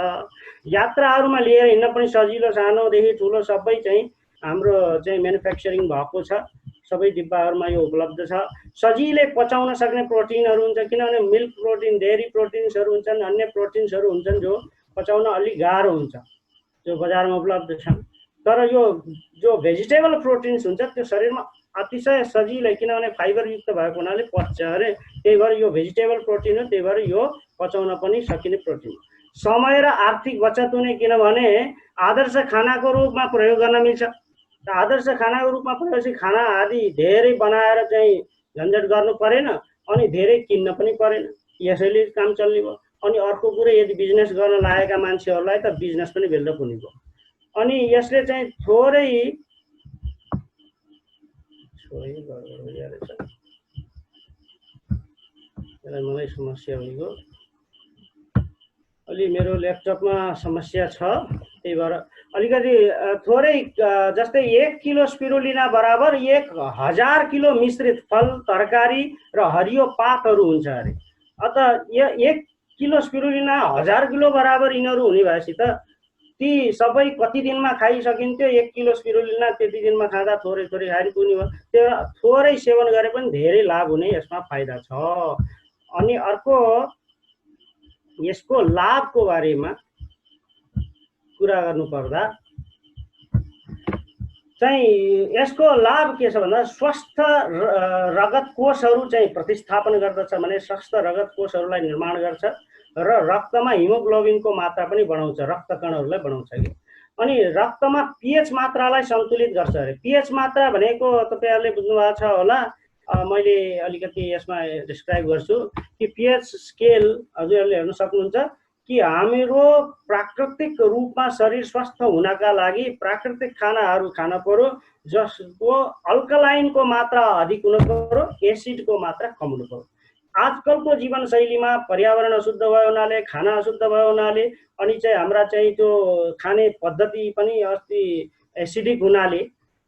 यात्राहरूमा लिएर हिँड्न पनि सजिलो, सानोदेखि ठुलो सबै चाहिँ हाम्रो चाहिँ म्यानुफ्याक्चरिङ भएको छ, सबै डिब्बाहरूमा यो उपलब्ध छ। सजिलै पचाउन सक्ने प्रोटिनहरू हुन्छ, किनभने मिल्क प्रोटिन डेयरी प्रोटिन्सहरू हुन्छन्, अन्य प्रोटिन्सहरू हुन्छन् जो पचाउन अलिक गाह्रो हुन्छ, जो बजारमा उपलब्ध छन्। तर यो जो भेजिटेबल प्रोटिन्स हुन्छ त्यो शरीरमा अतिशय सजिलै, किनभने फाइबरयुक्त भएको हुनाले पच्छ अरे, त्यही भएर यो भेजिटेबल प्रोटिन हो, त्यही भएर यो पचाउन पनि सकिने प्रोटिन। समय र आर्थिक बचत हुने, किनभने आदर्श खानाको रूपमा प्रयोग गर्न मिल्छ। आदर्श खानाको रूपमा प्रयोग खाना आदि धेरै बनाएर चाहिँ झन्झट गर्नु परेन अनि धेरै किन्न पनि परेन, यसैले काम चल्ने भयो। अनि अर्को कुरो, यदि बिजनेस गर्न लागेका मान्छेहरूलाई त बिजनेस पनि बेलुका हुने भयो। अनि यसले चाहिँ थोरै मलाई समस्या भएको, अलि मेरो ल्यापटपमा समस्या छ, त्यही भएर अलिकति थोरै जस्तै 1 किलो स्पिरुलिना बराबर 1000 किलो मिश्रित फल तरकारी र हरियो पातहरू हुन्छ अरे। अत 1 किलो स्पिरुलिना 1000 किलो बराबर यिनीहरू हुने भएपछि त ती सबै कति दिनमा खाइसकिन्थ्यो। 1 किलो स्पिरुलिना त्यति दिनमा खाँदा थोरै थोरै खाएर पुग्ने भयो। त्यो थोरै सेवन गरे पनि धेरै लाभ हुने यसमा फाइदा छ। अनि अर्को यसको लाभको बारेमा कुरा गर्नुपर्दा चाहिँ यसको लाभ के छ भन्दा स्वस्थ रगत कोषहरू चाहिँ प्रतिस्थापन गर्दछ भने स्वस्थ रगत कोषहरूलाई निर्माण गर्छ र रक्तमा हिमोग्लोबिनको मात्रा पनि बढाउँछ, रक्तकणहरूलाई बढाउँछ कि। अनि रक्तमा पीएच मात्रालाई सन्तुलित गर्छ अरे। पीएच मात्रा भनेको तपाईहरुले बुझ्नु भएको छ होला, मैले अलिकति यसमा डिस्क्राइब गर्छु कि पीएच स्केल हजुरहरूले हेर्न सक्नुहुन्छ कि हाम्रो प्राकृतिक रूपमा शरीर स्वस्थ हुनका लागि प्राकृतिक खानाहरू खान पर्यो जसको अल्कलाइनको मात्रा अधिक हुनु पर्यो, एसिडको मात्रा कम हुनु पर्यो। आजकलको जीवनशैलीमा पर्यावरण अशुद्ध भयो हुनाले, खाना अशुद्ध भयो हुनाले, अनि चाहिँ हाम्रा चाहिँ त्यो खाने पद्धति पनि अस्ति एसिडिक हुनाले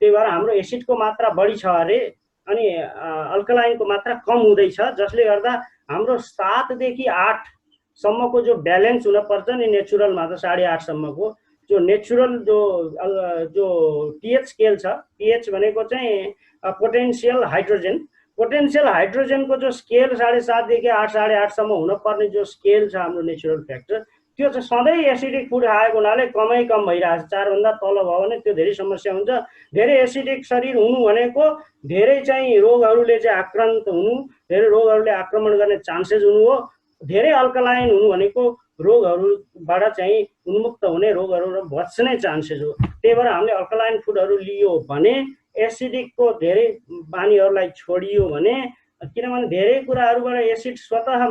त्यही भएर हाम्रो एसिडको मात्रा बढी छ अरे अनि अल्कलाइनको मात्रा कम हुँदैछ, जसले गर्दा हाम्रो 7 देखि 8 सम्मको जो ब्यालेन्स हुन पर्छ नि नेचुरलमा त 8.5 सम्मको जो नेचुरल जो पीएच स्केल छ, पीएच भनेको चाहिँ पोटेन्शियल हाइड्रोजनको जो स्केल 7.5 देखि 8 8.5 सम्म हुन पर्ने जो स्केल छ हाम्रो नेचुरल फ्याक्टर, त्यो चाहिँ सधैँ एसिडिक फुड खाएको हुनाले कमै कम भइरहेछ। 4 भन्दा तल भयो भने त्यो धेरै समस्या हुन्छ। धेरै एसिडिक शरीर हुनु भनेको धेरै चाहिँ रोगहरूले चाहिँ आक्रान्त हुनु, धेरै रोगहरूले आक्रमण गर्ने चान्सेस हुनु हो। धेरै अल्कलाइन हुनु भनेको रोगहरूबाट चाहिँ उन्मुक्त हुने, रोगहरू बच्ने चान्सेस हो। त्यही भएर हामीले अल्कलाइन फुडहरू लियो भने, एसिडिकको धेरै बानीहरूलाई छोडियो भने, किनभने धेरै कुराहरूबाट एसिड स्वतः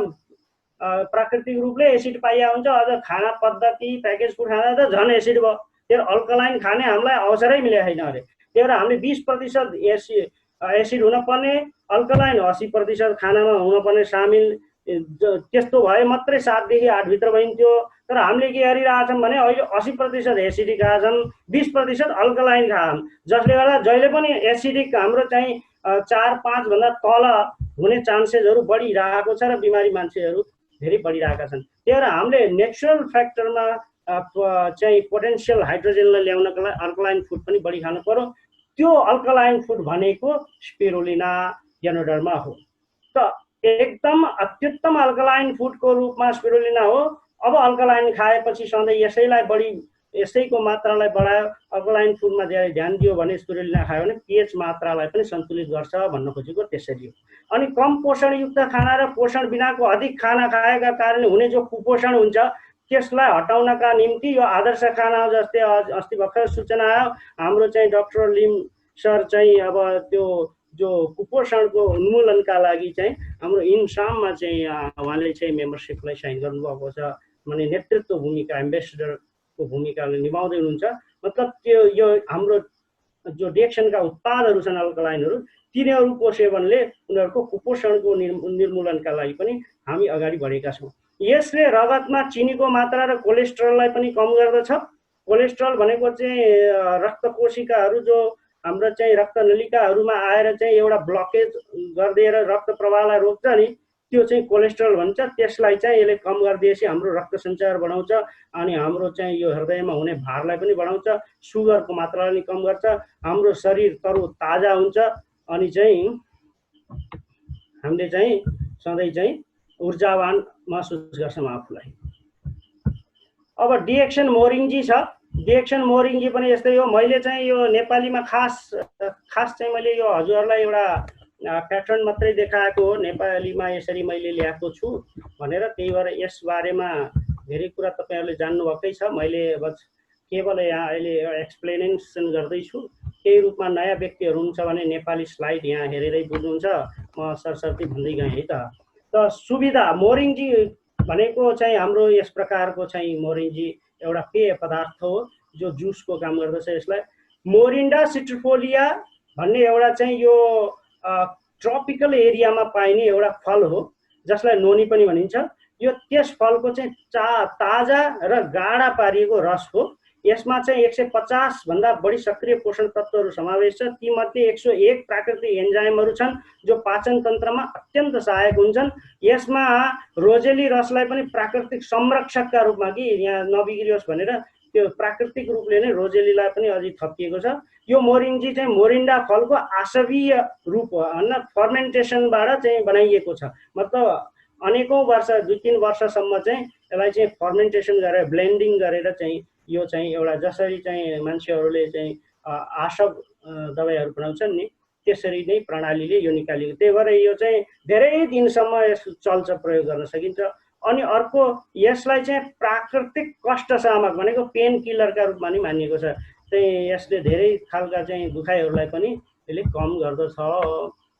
प्राकृतिक रूपले एसिड पाइया हुन्छ, अझ खाना पद्धति प्याकेज फुड खाँदा त झन् एसिड भयो। त्यो अल्कलाइन खाने हामीलाई अवसरै मिलेको छैन अरे। त्यही भएर हामीले 20% एसिड हुन पर्ने, अल्कलाइन 80% खानामा हुन पर्ने सामेल, त्यस्तो भए मात्रै 7 देखि 8 भित्र भइन्थ्यो। तर हामीले के गरिरहेछौँ भने अहिले 80% एसिडिक खान्छन्, 20% अल्कलाइन खान्छन्, जसले गर्दा जहिले पनि एसिडिक हाम्रो चाहिँ 4-5 भन्दा तल हुने चान्सेसहरू बढिरहेको छ र बिमारी मान्छेहरू धेरै बढिरहेका छन्। त्यही भएर हामीले नेचुरल फ्याक्टरमा चाहिँ पोटेन्शियल हाइड्रोजनलाई ल्याउनको लागि अल्कलाइन फुड पनि बढी खानु पर्यो। त्यो अल्कलाइन फुड भनेको स्पिरुलिना ग्यानोडर्मा हो। त एकदम अत्युत्तम अल्कलाइन फुडको रूपमा स्पिरुलिना हो। अब अल्कलाइन खाएपछि सधैँ यसैको मात्रालाई बढायो, अल्कलाइन फुडमा धेरै ध्यान दियो भने, स्पिरुलिना खायो भने पीएच मात्रालाई पनि सन्तुलित गर्छ भन्न खोजेको त्यसरी हो। अनि कम पोषणयुक्त खाना र पोषण बिनाको अधिक खाना खाएका कारणले हुने जो कुपोषण हुन्छ त्यसलाई हटाउनका निम्ति यो आदर्श खाना, जस्तै अस्ति भर्खर सूचना आयो हाम्रो चाहिँ डाक्टर लिम सर चाहिँ अब त्यो जो कुपोषणको उन्मूलनका लागि चाहिँ हाम्रो इन्साममा चाहिँ उहाँले चाहिँ मेम्बरसिपलाई साइन गर्नुभएको छ, माने नेतृत्व भूमिका, एम्बेसडरको भूमिकाले निभाउँदै हुनुहुन्छ। मतलब त्यो यो हाम्रो जो डिएक्सनका उत्पादहरू छन् अल्कलाइनहरू, तिनीहरूको सेवनले उनीहरूको कुपोषणको निर्मूलनका लागि पनि हामी अगाडि बढेका छौँ। यसले रगतमा चिनीको मात्रा र कोलेस्ट्रललाई पनि कम गर्दछ। कोलेस्ट्रल भनेको चाहिँ रक्त कोशिकाहरू जो हाम्रो चाहिँ रक्तनलिकाहरूमा आएर चाहिँ एउटा ब्लकेज गरिदिएर रक्त प्रवाहलाई रोक्छ नि, त्यो चाहिँ कोलेस्ट्रल भन्छ। त्यसलाई चाहिँ यसले कम गरिदिएपछि हाम्रो रक्त सञ्चार बढाउँछ अनि हाम्रो चाहिँ यो हृदयमा हुने भारलाई पनि बढाउँछ, सुगरको मात्रालाई पनि कम गर्छ, हाम्रो शरीर तरोताजा हुन्छ अनि चाहिँ हामीले चाहिँ सधैँ चाहिँ ऊर्जावान महसुस गर्छौँ आफूलाई। अब डिएक्सन मोरिङजी छ। डिएक्सन मोरिङजी पनि यस्तै हो। मैले चाहिँ यो नेपालीमा खास चाहिँ मैले यो हजुरहरूलाई एउटा प्याटर्न मात्रै देखाएको हो, नेपालीमा यसरी मैले ल्याएको छु भनेर। त्यही भएर यस बारेमा धेरै कुरा तपाईहरुले जान्नुभएकै छ। मैले अब केवल यहाँ अहिले एक्सप्लेनेसन गर्दैछु। केही रूपमा नयाँ व्यक्तिहरू हुन्छ भने नेपाली स्लाइड यहाँ हेरेरै बुझ्नुहुन्छ, म सरसर्ती भन्दै गएँ है त। सुविधा मोरिङजी भनेको चाहिँ हाम्रो यस प्रकारको चाहिँ मोरिङजी एउटा पेय पदार्थ हो जो जुसको काम गर्दछ। यसलाई मोरिन्डा सिट्रिफोलिया भन्ने एउटा चाहिँ यो ट्रपिकल एरियामा पाइने एउटा फल हो जसलाई नोनी पनि भनिन्छ। यो त्यस फलको चाहिँ ताजा र गाढा पारिएको रस हो। यसमा चाहिँ 150 भन्दा बढी सक्रिय पोषण तत्त्वहरू समावेश छ। तीमध्ये 101 प्राकृतिक एन्जाइमहरू छन् जो पाचन तन्त्रमा अत्यन्त सहायक हुन्छन्। यसमा रोजेली रसलाई पनि प्राकृतिक संरक्षकका रूपमा कि यहाँ नबिग्रियोस् भनेर त्यो प्राकृतिक रूपले नै रोजेलीलाई पनि अझै थपिएको छ। यो मोरिङजी चाहिँ मोरिन्डा फलको आशवीय रूप हो, होइन फर्मेन्टेसनबाट चाहिँ बनाइएको छ। मतलब अनेकौं वर्ष 2-3 वर्षसम्म चाहिँ यसलाई चाहिँ फर्मेन्टेसन गरेर ब्लेन्डिङ गरेर चाहिँ यो चाहिँ एउटा जसरी चाहिँ मान्छेहरूले चाहिँ आशव दबाईहरू बनाउँछन् नि, त्यसरी नै प्रणालीले यो निकालिएको। त्यही भएर यो चाहिँ धेरै दिनसम्म यस चल्छ, प्रयोग गर्न सकिन्छ। अनि अर्को यसलाई चाहिँ प्राकृतिक कष्टशामक भनेको पेन किलरका रूपमा नि मानिएको छ। चाहिँ यसले धेरै खालका चाहिँ दुखाइहरूलाई पनि यसले कम गर्दछ।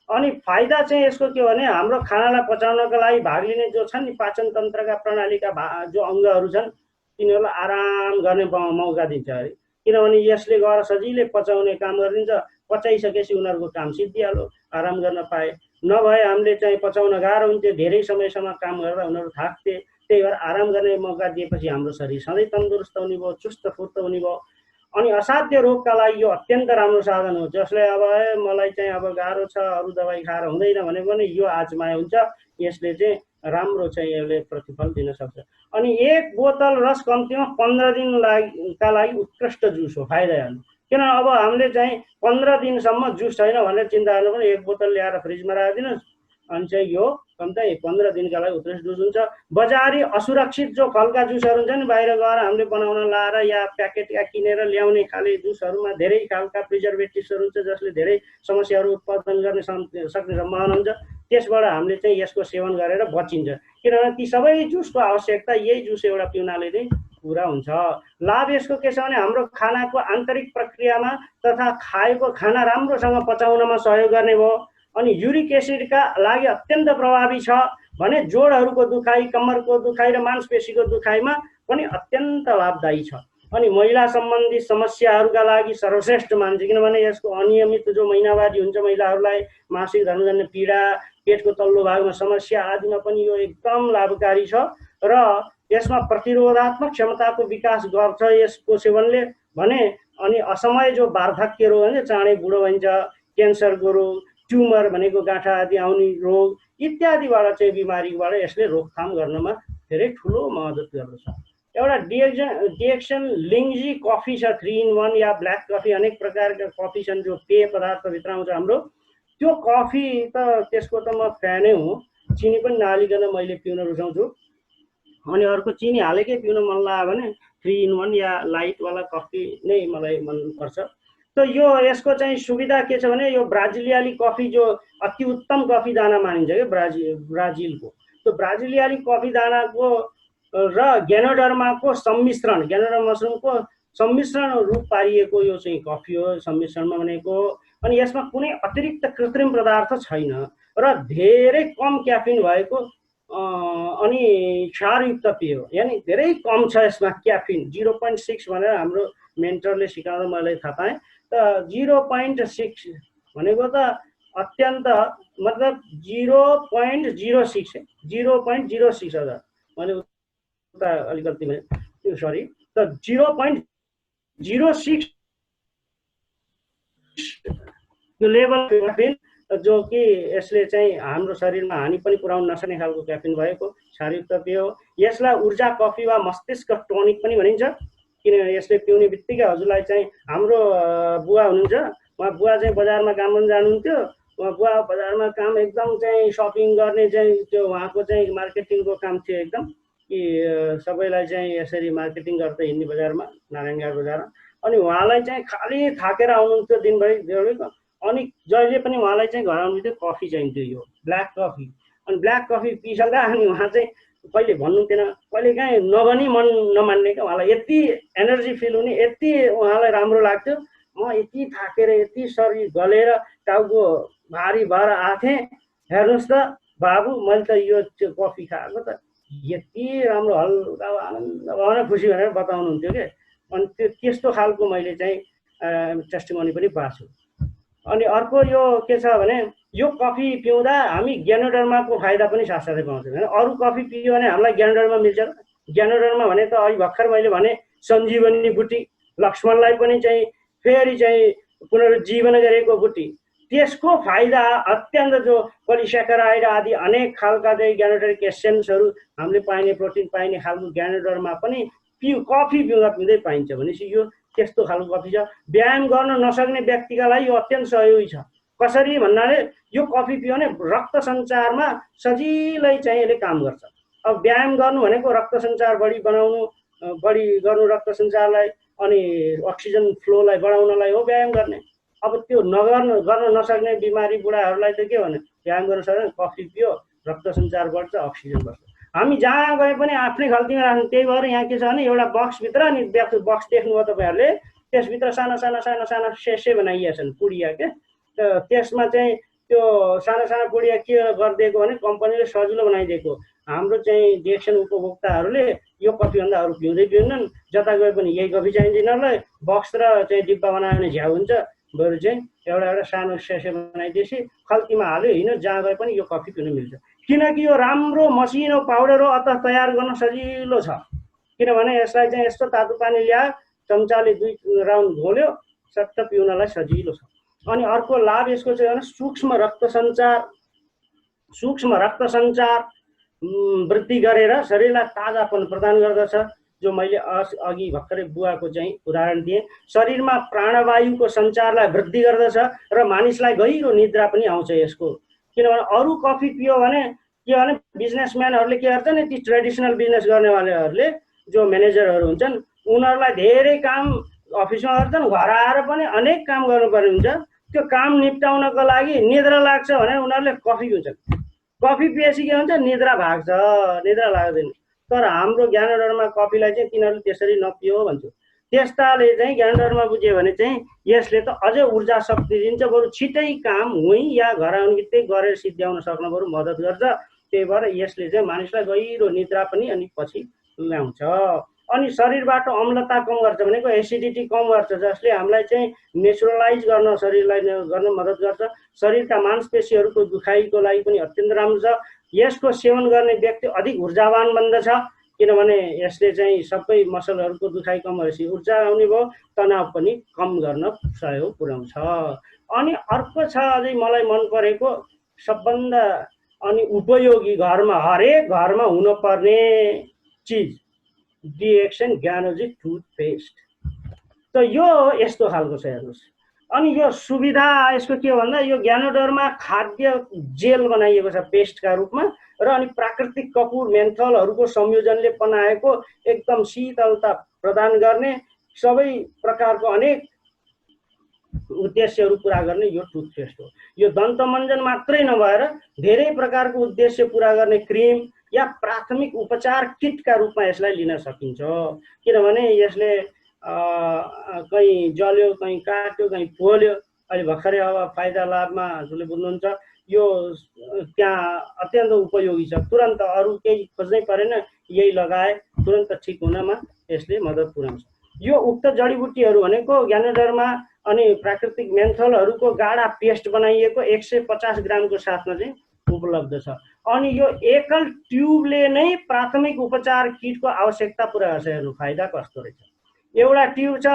अनि फाइदा चाहिँ यसको के हो भने हाम्रो खानालाई पचाउनका लागि भाग लिने जो छन् नि पाचन तन्त्रका प्रणालीका जो अङ्गहरू छन् तिनीहरूलाई आराम गर्ने मौका दिन्छ अरे। किनभने यसले गएर सजिलै पचाउने काम गरिदिन्छ। पचाइसकेपछि उनीहरूको काम सिद्धिहाल्यो, आराम गर्न पाए। नभए हामीले चाहिँ पचाउन गाह्रो हुन्थ्यो, धेरै समयसम्म काम गर्दा उनीहरू थाक्थे। त्यही भएर आराम गर्ने मौका दिएपछि हाम्रो शरीर सधैँ तन्दुरुस्त हुने भयो, चुस्त फुर्त हुने भयो। अनि असाध्य रोगका लागि यो अत्यन्त राम्रो साधन हो। जसले अब मलाई चाहिँ अब गाह्रो छ, अरू दबाई खाएर हुँदैन भने पनि यो आजमाए हुन्छ। यसले चाहिँ राम्रो चाहिँ यसले प्रतिफल दिन सक्छ। अनि एक बोतल रस कम्तीमा 15 दिनका लागि उत्कृष्ट जुस हो, फाइदाहरू। किन अब हामीले चाहिँ 15 दिनसम्म जुस छैन भनेर चिन्ता गर्नु पनि, एक बोतल ल्याएर फ्रिजमा राखिदिनुहोस्, अनि चाहिँ यो कम्ती 15 दिनका लागि उत्कृष्ट जुस हुन्छ। बजारी असुरक्षित जो फलका जुसहरू हुन्छ नि, बाहिर गएर हामीले बनाउन लाएर या प्याकेटका किनेर ल्याउने खाले जुसहरूमा धेरै खालका प्रिजर्भेटिभ्सहरू हुन्छ, जसले धेरै समस्याहरू उत्पादन गर्न सक्ने सम्भावना हुन्छ। त्यसबाट हामीले चाहिँ यसको सेवन गरेर बचिन्छ। किनभने ती सबै जुसको आवश्यकता यही जुस एउटा पिउनाले नै पुरा हुन्छ। लाभ यसको के छ भने हाम्रो खानाको आन्तरिक प्रक्रियामा तथा खाएको खाना राम्रोसँग पचाउनमा सहयोग गर्ने भयो। अनि युरिक एसिडका लागि अत्यन्त प्रभावी छ भने जोडहरूको दुखाइ, कम्मरको दुखाइ र मांसपेशीको दुखाइमा पनि अत्यन्त लाभदायी छ। अनि महिला सम्बन्धी समस्याहरूका लागि सर्वश्रेष्ठ मान्छ। किनभने यसको अनियमित जो महिनावारी हुन्छ महिलाहरूलाई, मासिक धर्मजन्य पीडा, पेटको तल्लो भागमा समस्या आदिमा पनि यो एकदम लाभकारी छ। र यसमा प्रतिरोधात्मक क्षमताको विकास गर्छ यसको सेवनले भने। अनि असमय जो वार्धक्य रोग हुन्छ, चाँडै बुढो भइन्छ, क्यान्सरको रोग, ट्युमर भनेको गाँठा आदि आउने रोग इत्यादिबाट चाहिँ बिमारीबाट यसले रोकथाम गर्नमा धेरै ठुलो मद्दत गर्दछ। एउटा डिएक्सन लिङ्जी कफी छ, 3 in 1 या ब्ल्याक कफी, अनेक प्रकारका कफी छन् जो पेय पदार्थभित्र आउँछ हाम्रो। त्यो कफी त त्यसको त म फ्यानै हुँ, चिनी पनि नहालिकन मैले पिउन रुचाउँछु। अनि अर्को चिनी हालेकै पिउन मन लाग्यो भने 3 in 1 या लाइटवाला कफी नै मलाई मनपर्छ। त यो यसको चाहिँ सुविधा के छ भने यो ब्राजिलियाली कफी जो अति उत्तम कफी दाना मानिन्छ क्या ब्राजिलको, त्यो ब्राजिलियाली कफी दानाको र ग्यानोडर्माको सम्मिश्रण, ग्यानोडर्मा मसरुमको सम्मिश्रण रूप पारिएको यो चाहिँ कफी हो, सम्मिश्रणमा भनेको। अनि यसमा कुनै अतिरिक्त कृत्रिम पदार्थ छैन र धेरै कम क्याफिन भएको अनि क्षारयुक्त पेय हो। यानि धेरै कम छ यसमा क्याफिन, 0.6 भनेर हाम्रो मेन्टरले सिकाउँदा मैले थाहा पाएँ। त 0.6 भनेको त अत्यन्त मतलब 0.06 0.06 मैले उता अलिकति सरी, त 0.06 यो लेभल क्याफिन जो कि यसले चाहिँ हाम्रो शरीरमा हानि पनि पुर्याउन नसक्ने खालको क्याफिन भएको क्षारयुक्त पेय हो। यसलाई ऊर्जा कफी वा मस्तिष्क टोनिक पनि भनिन्छ। किनभने यसले पिउने बित्तिकै हजुरलाई चाहिँ हाम्रो बुवा हुनुहुन्छ, उहाँ बुवा चाहिँ बजारमा काम गर्न जानुहुन्थ्यो। उहाँ बुवा बजारमा काम एकदम चाहिँ सपिङ गर्ने चाहिँ त्यो उहाँको चाहिँ मार्केटिङको काम थियो एकदम, कि सबैलाई चाहिँ यसरी मार्केटिङ गर्दै हिँड्ने बजारमा, नारायणघाट बजारमा। अनि उहाँलाई चाहिँ खाली थाकेर आउनुहुन्थ्यो दिनभरि देउडीको। अनि जहिले पनि उहाँलाई चाहिँ घर आउनुहुन्थ्यो कफी चाहिन्थ्यो, यो ब्ल्याक कफी। अनि ब्ल्याक कफी पिइसक्दा अनि उहाँ चाहिँ कहिले भन्नुहुन्थेन, कहिले काहीँ नभनी मन नमान्ने क्या। उहाँलाई यति एनर्जी फिल हुने, यति उहाँलाई राम्रो लाग्थ्यो। म यति थाकेर यति शरीर गलेर टाउको भारी भएर आएको थिएँ, हेर्नुहोस् त बाबु मैले त यो कफी खाएको त यति राम्रो हल्का आनन्द भएर खुसी भनेर बताउनुहुन्थ्यो क्या। अनि त्यो त्यस्तो खालको मैले चाहिँ टेस्टिमोनी पनि पाएको छु। अनि अर्को यो के छ भने यो कफी पिउँदा हामी ग्यानोडर्माको फाइदा पनि साथसाथै पाउँछौँ। होइन अरू कफी पियो भने हामीलाई ग्यानोडर्मा मिल्छ। ग्यानोडर्मा भने त अघि भर्खर मैले भने सञ्जीवनी बुटी, लक्ष्मणलाई पनि चाहिँ फेरि चाहिँ पुनरुज्जीवन गरेको बुटी, त्यसको फाइदा अत्यन्त जो पोलिस्याकाराइड आदि अनेक खालका चाहिँ ग्यानोडरिक एसेन्सहरू हामीले पाइने, प्रोटिन पाइने खालको ग्यानोडर्मा पनि कफी पिउँदा पिउँदै पाइन्छ। भनेपछि यो त्यस्तो खालको कफी छ। व्यायाम गर्न नसक्ने व्यक्तिका लागि यो अत्यन्त सहयोगी छ। कसरी भन्नाले यो कफी पियो भने रक्त सञ्चारमा सजिलै चाहिँ यसले काम गर्छ। अब व्यायाम गर्नु भनेको रक्त सञ्चार बढी बनाउनु, बढी गर्नु रक्त सञ्चारलाई, अनि अक्सिजन फ्लोलाई बढाउनलाई हो व्यायाम गर्ने। अब त्यो गर्न नसक्ने बिमारी बुढाहरूलाई त के भन्ने, व्यायाम गर्न सक्दैन, कफी पियो, रक्त सञ्चार बढ्छ, अक्सिजन बढ्छ। हामी जहाँ गए पनि आफ्नै गल्तीमा राख्नु। त्यही भएर यहाँ के छ भने एउटा बक्सभित्र नि बक्स देख्नुभयो तपाईँहरूले, त्यसभित्र साना साना साना साना सेसे बनाइएका छन् पुडिया के। त्यसमा चाहिँ त्यो साना साना पुडिया के गरिदिएको भने कम्पनीले सजिलो बनाइदिएको। हाम्रो चाहिँ देख्छन् उपभोक्ताहरूले यो कफीभन्दा अरू पिउँदै पिउँदैनन्, जता गए पनि यही कफी चाहिन्छ यिनीहरूलाई, बक्स र चाहिँ डिब्बा बनायो भने झ्याउ हुन्छ, बरु चाहिँ एउटा सानो सेसे बनाइदिएपछि खल्तीमा हाल्यो, हिँड्यो, जहाँ गए पनि यो कफी पिउन मिल्छ। किनकि यो राम्रो मसिनो पाउडर हो, अत तयार गर्न सजिलो छ। किनभने यसलाई चाहिँ यस्तो तातो पानी ल्यायो, चम्चाले 2 राउन्ड घोल्यो, सट्ट पिउनलाई सजिलो छ। अनि अर्को लाभ यसको चाहिँ भने सूक्ष्म रक्त सञ्चार वृद्धि गरेर शरीरलाई ताजापन प्रदान गर्दछ। जो मैले अघि भर्खरै बुवाको चाहिँ उदाहरण दिएँ, शरीरमा प्राणवायुको सञ्चारलाई वृद्धि गर्दछ र मानिसलाई गहिरो निद्रा पनि आउँछ यसको। किनभने अरू कफी पियो भने के भने बिजनेसम्यानहरूले के गर्छन्, ती ट्रेडिसनल बिजनेस गर्नेवालेहरूले जो म्यानेजरहरू हुन्छन् उनीहरूलाई धेरै काम अफिसमा गर्छन्, घर आएर पनि अनेक काम गर्नुपर्ने हुन्छ। त्यो काम निप्टाउनको लागि निद्रा लाग्छ भने उनीहरूले कफी पिउँछन्। कफी पिएपछि के हुन्छ, निद्रा भाग्छ, निद्रा लाग्दैन। तर हाम्रो ज्ञानडरमा कफीलाई चाहिँ तिनीहरूले त्यसरी नपियो भन्छु। त्यस्ताले चाहिँ ज्ञानडरमा बुझ्यो भने चाहिँ यसले त अझै ऊर्जा शक्ति दिन्छ, बरु छिटै काम हुँ या घर आउने बित्तिकै गरेर सिद्ध्याउन सक्न बरु मद्दत गर्छ। त्यही भएर यसले चाहिँ मानिसलाई गहिरो निद्रा पनि अनि पछि ल्याउँछ। अनि शरीरबाट अम्लता कम गर्छ भनेको एसिडिटी कम गर्छ, जसले हामीलाई चाहिँ नेचुरलाइज गर्न शरीरलाई गर्न मद्दत गर्छ। शरीरका मांसपेशीहरूको दुखाइको लागि पनि अत्यन्त राम्रो छ। यसको सेवन गर्ने व्यक्ति अधिक ऊर्जावान बन्दछ, किनभने यसले चाहिँ सबै मसलहरूको दुखाइ कम भएपछि ऊर्जा आउने भयो, तनाव पनि कम गर्न सहयोग पुर्याउँछ। अनि अर्को छ अझै मलाई मन परेको सबभन्दा अनि उपयोगी, घरमा हरेक घरमा हुनुपर्ने चिज, डिएक्सन ज्ञानोजित टुथपेस्ट। त यो यस्तो खालको छ हेर्नुहोस्। अनि यो सुविधा यसको के भन्दा यो ज्ञानोडरमा खाद्य जेल बनाइएको छ पेस्टका रूपमा, र अनि प्राकृतिक कपुर मेन्थलहरूको संयोजनले बनाएको एकदम शीतलता प्रदान गर्ने, सबै प्रकारको अनेक उद्देश्यहरू पुरा गर्ने यो टुथपेस्ट हो। यो दन्तमञ्जन मात्रै नभएर धेरै प्रकारको उद्देश्य पुरा गर्ने क्रिम या प्राथमिक उपचार किटका रूपमा यसलाई लिन सकिन्छ। किनभने यसले कहीँ जल्यो, कहीँ काट्यो, कहीँ पोल्यो, अहिले भर्खरै अब फाइदा लाभमा हजुरले बुझ्नुहुन्छ, यो त्यहाँ अत्यन्त उपयोगी छ। तुरन्त अरू केही खोज्नै परेन, यही लगाए तुरन्त ठिक हुनमा यसले मद्दत पुर्याउँछ। यो उक्त जडीबुटीहरू भनेको ज्ञानोडरमा अनि प्राकृतिक मेन्थलहरूको गाढा पेस्ट बनाइएको 150 ग्रामको साथमा चाहिँ उपलब्ध छ। अनि यो एकल ट्युबले नै प्राथमिक उपचार किटको आवश्यकता पुरा गर्छ। हेर्नु फाइदा कस्तो रहेछ। एउटा ट्युब छ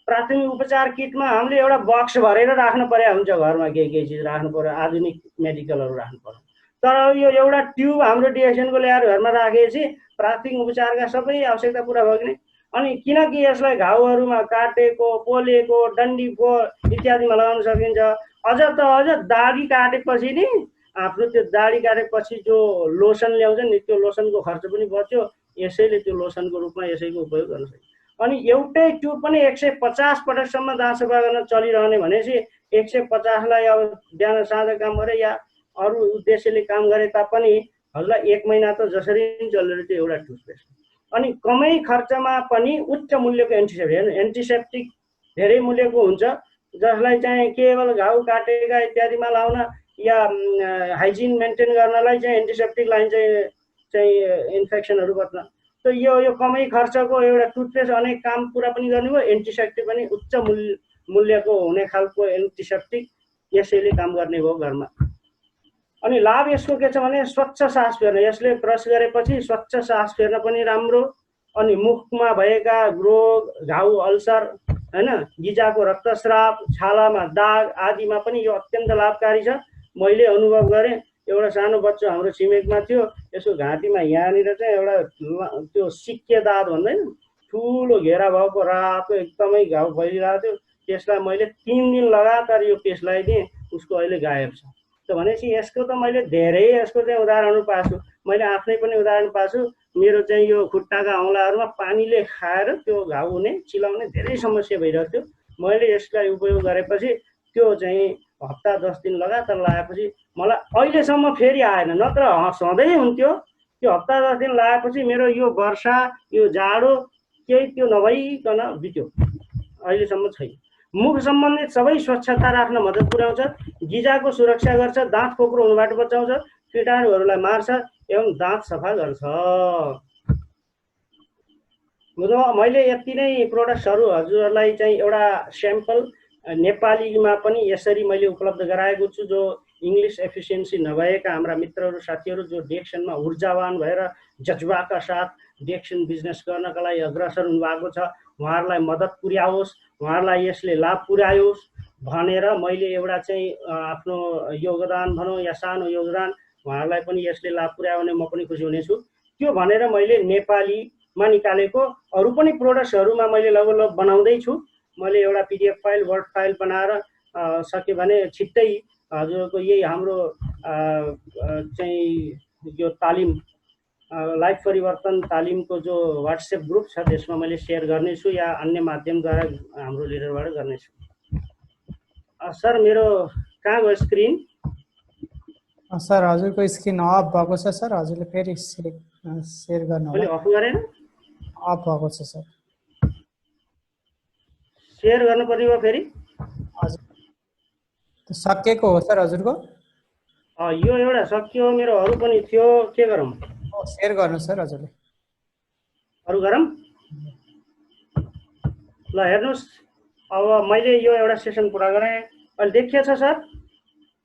प्राथमिक उपचार किटमा, हामीले एउटा बक्स भरेर राख्नु पर्या हुन्छ घरमा, केही चिज राख्नु पर्यो, आधुनिक मेडिकलहरू राख्नु पर्यो। तर यो एउटा ट्युब हाम्रो डिएक्सनको ल्याएर घरमा राखेपछि प्राथमिक उपचारका सबै आवश्यकता पुरा भयो कि नै। अनि किनकि यसलाई घाउहरूमा काटेको, पोलेको, डन्डीको इत्यादिमा लगाउन सकिन्छ। अझ त अझ दाढी काटेपछि नि आफ्नो त्यो दाढी काटेपछि जो लोसन ल्याउँछ नि, त्यो लोसनको खर्च पनि बच्यो। यसैले त्यो लोसनको रूपमा यसैको उपयोग गर्न सकिन्छ। अनि एउटै ट्युब पनि 150 पटकसम्म दाँत सफा गर्न चलिरहने भनेपछि 150लाई अब बिहान साँझ काम गरे या अरू उद्देश्यले काम गरे तापनि हजुरलाई 1 महिना त जसरी पनि चलेर त्यो एउटा टुथपेस्ट। अनि कमै खर्चमा पनि उच्च मूल्यको एन्टिसेप्टिक धेरै मूल्यको हुन्छ, जसलाई चाहिँ केवल घाउ काटेका इत्यादिमा लाउन या हाइजिन मेन्टेन गर्नलाई चाहिँ एन्टिसेप्टिक लाइन्छ, चाहिँ इन्फेक्सनहरू बच्न। त यो कमै खर्चको एउटा टुथपेस्ट अनेक काम पुरा पनि गर्ने भयो, एन्टिसेप्टिक पनि उच्च मूल्यको हुने खालको एन्टिसेप्टिक यसैले काम गर्ने भयो घरमा। अनि लाभ यसको के छ भने स्वच्छ सास फेर्न, यसले ब्रस गरेपछि स्वच्छ सास फेर्न पनि राम्रो। अनि मुखमा भएका रोग, घाउ, अल्सर, हैन, गिजाको रक्तस्राव, छालामा दाग आदिमा पनि यो अत्यन्त लाभकारी छ। मैले अनुभव गरेँ, एउटा सानो बच्चा हाम्रो छिमेकमा थियो, यसको घाँटीमा यहाँनिर चाहिँ एउटा त्यो सिक्के दाद भन्दैन, ठुलो घेरा भएको रातो एकदमै घाउ फैलिरहेको थियो। त्यसलाई मैले 3 दिन लगातार यो पेस्ट लगाइदिएँ, उसको अहिले गायब छ। त भनेपछि यसको त मैले धेरै यसको चाहिँ उदाहरणहरू पाएको छु। मैले आफ्नै पनि उदाहरण पाछु। मेरो चाहिँ यो खुट्टाका औँलाहरूमा पानीले खाएर त्यो घाउ हुने चिलाउने धेरै समस्या भइरहेको थियो। मैले यसलाई उपयोग गरेपछि त्यो चाहिँ हप्ता 10 दिन लगातार लगाएपछि मलाई अहिलेसम्म फेरि आएन, नत्र सधैँ हुन्थ्यो। त्यो हप्ता 10 दिन लगाएपछि मेरो यो वर्षा यो जाडो केही त्यो नभइकन बित्यो, अहिलेसम्म छैन। मुख सम्बन्धित सबै स्वच्छता राख्न मद्दत पुर्याउँछ, गिजाको सुरक्षा गर्छ, दाँत खोक्रो हुनबाट बचाउँछ, कीटाणुहरूलाई मार्छ एवं दाँत सफा गर्छ। मैले यति नै प्रोडक्ट्सहरू हजुरहरूलाई चाहिँ एउटा स्याम्पल नेपालीमा पनि यसरी मैले उपलब्ध गराएको छु। जो इङ्ग्लिस एफिसियन्सी नभएका हाम्रा मित्रहरू साथीहरू जो डिएक्सनमा ऊर्जावान भएर जज्बाका साथ डिएक्सन बिजनेस गर्नका लागि अग्रसर हुनुभएको छ, उहाँहरूलाई मद्दत पुर्याओस्, उहाँहरूलाई यसले लाभ पुर्यायोस् भनेर मैले एउटा चाहिँ आफ्नो योगदान भनौँ या सानो योगदान, उहाँहरूलाई पनि यसले लाभ पुर्यायो भने म पनि खुसी हुनेछु। त्यो भनेर मैले नेपालीमा निकालेको अरू पनि प्रोडक्ट्सहरूमा मैले लगभग बनाउँदैछु। मैले एउटा पिडिएफ फाइल वर्ड फाइल बनाएर सक्यो भने छिट्टै हजुरको यही हाम्रो चाहिँ यो तालिम लाइफ परिवर्तन तालिमको जो व्हाट्सएप ग्रुप छ त्यसमा मैले सेयर गर्नेछु या अन्य माध्यमद्वारा हाम्रो लिडरबाट गर्नेछु। सर मेरो कहाँ गयो स्क्रिन? सर हजुरको स्क्रिन अफ भएको छ सर, हजुरले फेरि सेयर गर्नु होला। मैले अफ गरेन, अफ भएको छ सर। सेयर गर्नु पर्ने हो फेरि? हजुर सकिएको हो सर हजुरको? यो एउटा सकियो, मेरो अरू पनि थियो, के गरौँ? सेयर गर्नु सर हजुरले। अरू गरौँ? ल हेर्नुहोस्, अब मैले यो एउटा सेसन पुरा गरेँ। अहिले देखिएछ सर?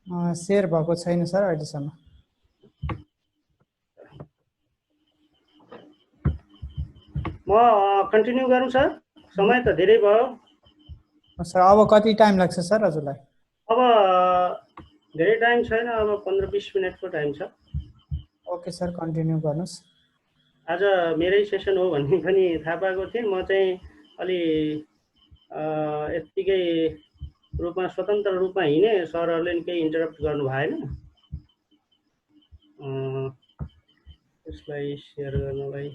सेयर भएको छैन सर अहिलेसम्म। म कन्टिन्यू गरौँ सर? समय त धेरै भयो सर। अब कति टाइम लाग्छ सर हजुरलाई? अब धेरै टाइम छैन, अब 15-20 मिनटको टाइम छ। ओके सर, कन्टिन्यू गर्नुहोस्। आज मेरै सेसन हो भन्ने पनि थाहा पाएको थिएँ। म चाहिँ अलि यत्तिकै रूपमा स्वतन्त्र रूपमा हिँडेँ, सरहरूले नि केही इन्टरप्ट गर्नु भएन। यसलाई सेयर गर्नलाई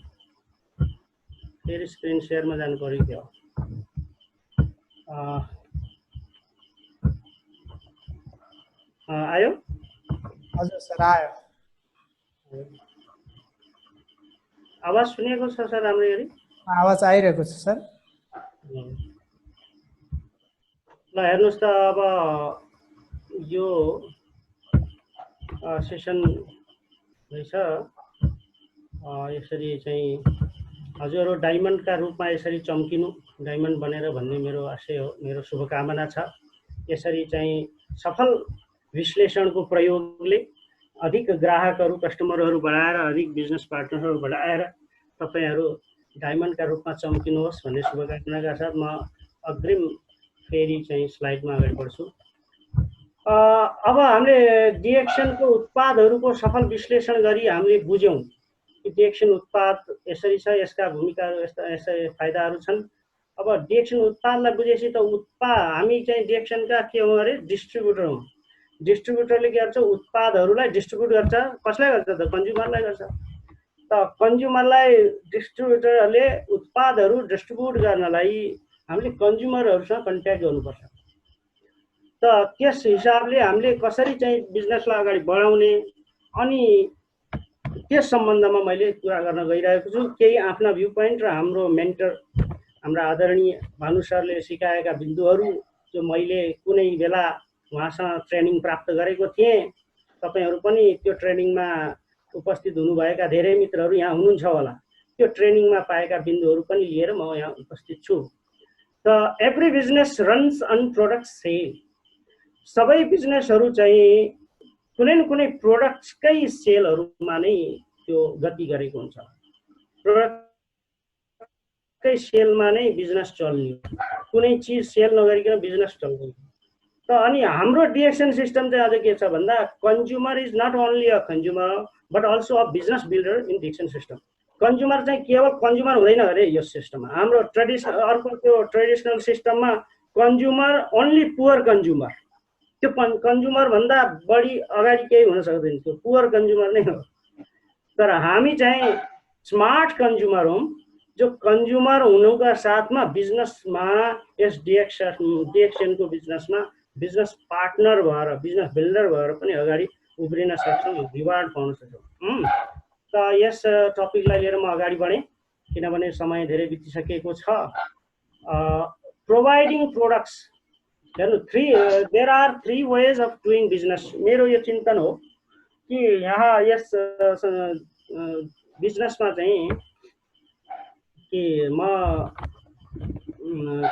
फेरि स्क्रिन सेयरमा जानु पऱ्यो थियो। आयो? हजुर सर आयो। आवाज सुनेको छ सर राम्रो गरी? आवाज आइरहेको छ सर। ल हेर्नुहोस् त, अब यो सेसन रहेछ। यसरी चाहिँ हजुरहरू डायमन्डका रूपमा यसरी चम्किनु, डायमन्ड बनेर भन्ने मेरो आशय हो, मेरो शुभकामना छ। यसरी चाहिँ सफल विश्लेषणको प्रयोगले अधिक ग्राहकहरू कस्टमरहरू बढाएर अधिक बिजनेस पार्टनरहरू बढाएर तपाईहरू डायमन्डका रूपमा चम्किनुहोस् भन्ने शुभकामनाका साथ म अग्रिम फेरि चाहिँ स्लाइडमा अगाडि बढ्छु। अब हामीले डिएक्सनको उत्पादहरूको सफल विश्लेषण गरी हामीले बुझ्यौँ कि डिएक्सन उत्पाद यसरी छ, यसका भूमिकाहरू यस्ता फाइदाहरू छन्। अब डिएक्सन उत्पादलाई बुझेपछि त हामी चाहिँ डिएक्सनका के हौँ अरे? डिस्ट्रिब्युटर हौँ। डिस्ट्रिब्युटरले के गर्छ? उत्पादहरूलाई डिस्ट्रिब्युट गर्छ। कसलाई गर्छ त? कन्ज्युमरलाई गर्छ। त कन्ज्युमरलाई डिस्ट्रिब्युटरहरूले उत्पादहरू डिस्ट्रिब्युट गर्नलाई हामीले कन्ज्युमरहरूसँग कन्ट्याक्ट गर्नुपर्छ। त त्यस हिसाबले हामीले कसरी चाहिँ बिजनेसलाई अगाडि बढाउने अनि त्यस सम्बन्धमा मैले कुरा गर्न गइरहेको छु। केही आफ्ना भ्यू पोइन्ट र हाम्रो मेन्टर हाम्रा आदरणीय भानु सरले सिकाएका बिन्दुहरू जो मैले कुनै बेला उहाँसँग ट्रेनिङ प्राप्त गरेको थिएँ। तपाईहरू पनि त्यो ट्रेनिङमा उपस्थित हुनुभएका धेरै मित्रहरू यहाँ हुनुहुन्छ होला। त्यो ट्रेनिङमा पाएका बिन्दुहरू पनि लिएर म यहाँ उपस्थित छु। त every business runs on product sale. सबै बिजनेसहरू चाहिँ कुनै न कुनै प्रोडक्ट्सकै सेलहरूमा नै त्यो गति गरेको हुन्छ। प्रोडक्टकै सेलमा नै बिजनेस चल्ने, कुनै चिज सेल नगरिकन बिजनेस चल्दैन। त अनि हाम्रो डिएक्सन सिस्टम चाहिँ अझ के छ भन्दा consumer is not only a consumer but also a business builder in DXN system. Consumer चाहिँ केवल कन्ज्युमर हुँदैन अरे यस सिस्टममा। हाम्रो अर्को त्यो ट्रेडिसनल सिस्टममा कन्ज्युमर ओन्ली पुवर कन्ज्युमर, त्यो कन्ज्युमर भन्दा बढी अगाडि केही हुन सक्दैन, त्यो पुवर कन्ज्युमर नै हो। तर हामी चाहिँ स्मार्ट कन्ज्युमर हौँ, जो कन्ज्युमर हुनुका साथमा बिजनेसमा यस डिएक्सनको बिजनेसमा बिजनेस पार्टनर भएर बिजनेस बिल्डर भएर पनि अगाडि उब्रिन सक्छौँ, रिवार्ड पाउन सक्छौँ। त यस टपिकलाई लिएर म अगाडि बढेँ किनभने समय धेरै बितिसकेको छ। प्रोभाइडिङ प्रोडक्ट्स, हेर्नु there are 3 ways of doing business. मेरो यो चिन्तन हो कि यहाँ यस बिजनेसमा चाहिँ कि म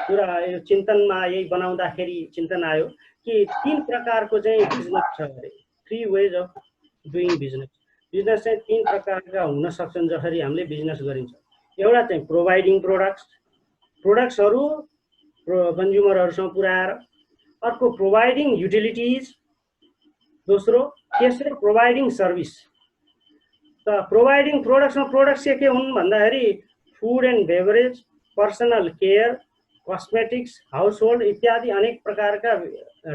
कुरा यो चिन्तनमा यही बनाउँदाखेरि चिन्तन आयो कि 3 प्रकारको चाहिँ बिजनेस छ अरे। 3 ways of doing business. Business चाहिँ 3 प्रकारका हुन सक्छन् जसरी हामीले बिजनेस गरिन्छ। एउटा चाहिँ प्रोभाइडिङ प्रोडक्ट्सहरू कन्ज्युमरहरूसँग पुर्याएर, अर्को प्रोभाइडिङ युटिलिटिज, तेस्रो प्रोभाइडिङ सर्भिस। त प्रोभाइडिङ प्रोडक्ट्समा प्रोडक्ट्स के हुन् भन्दाखेरि food and beverage, personal care, cosmetics, household इत्यादि अनेक प्रकारका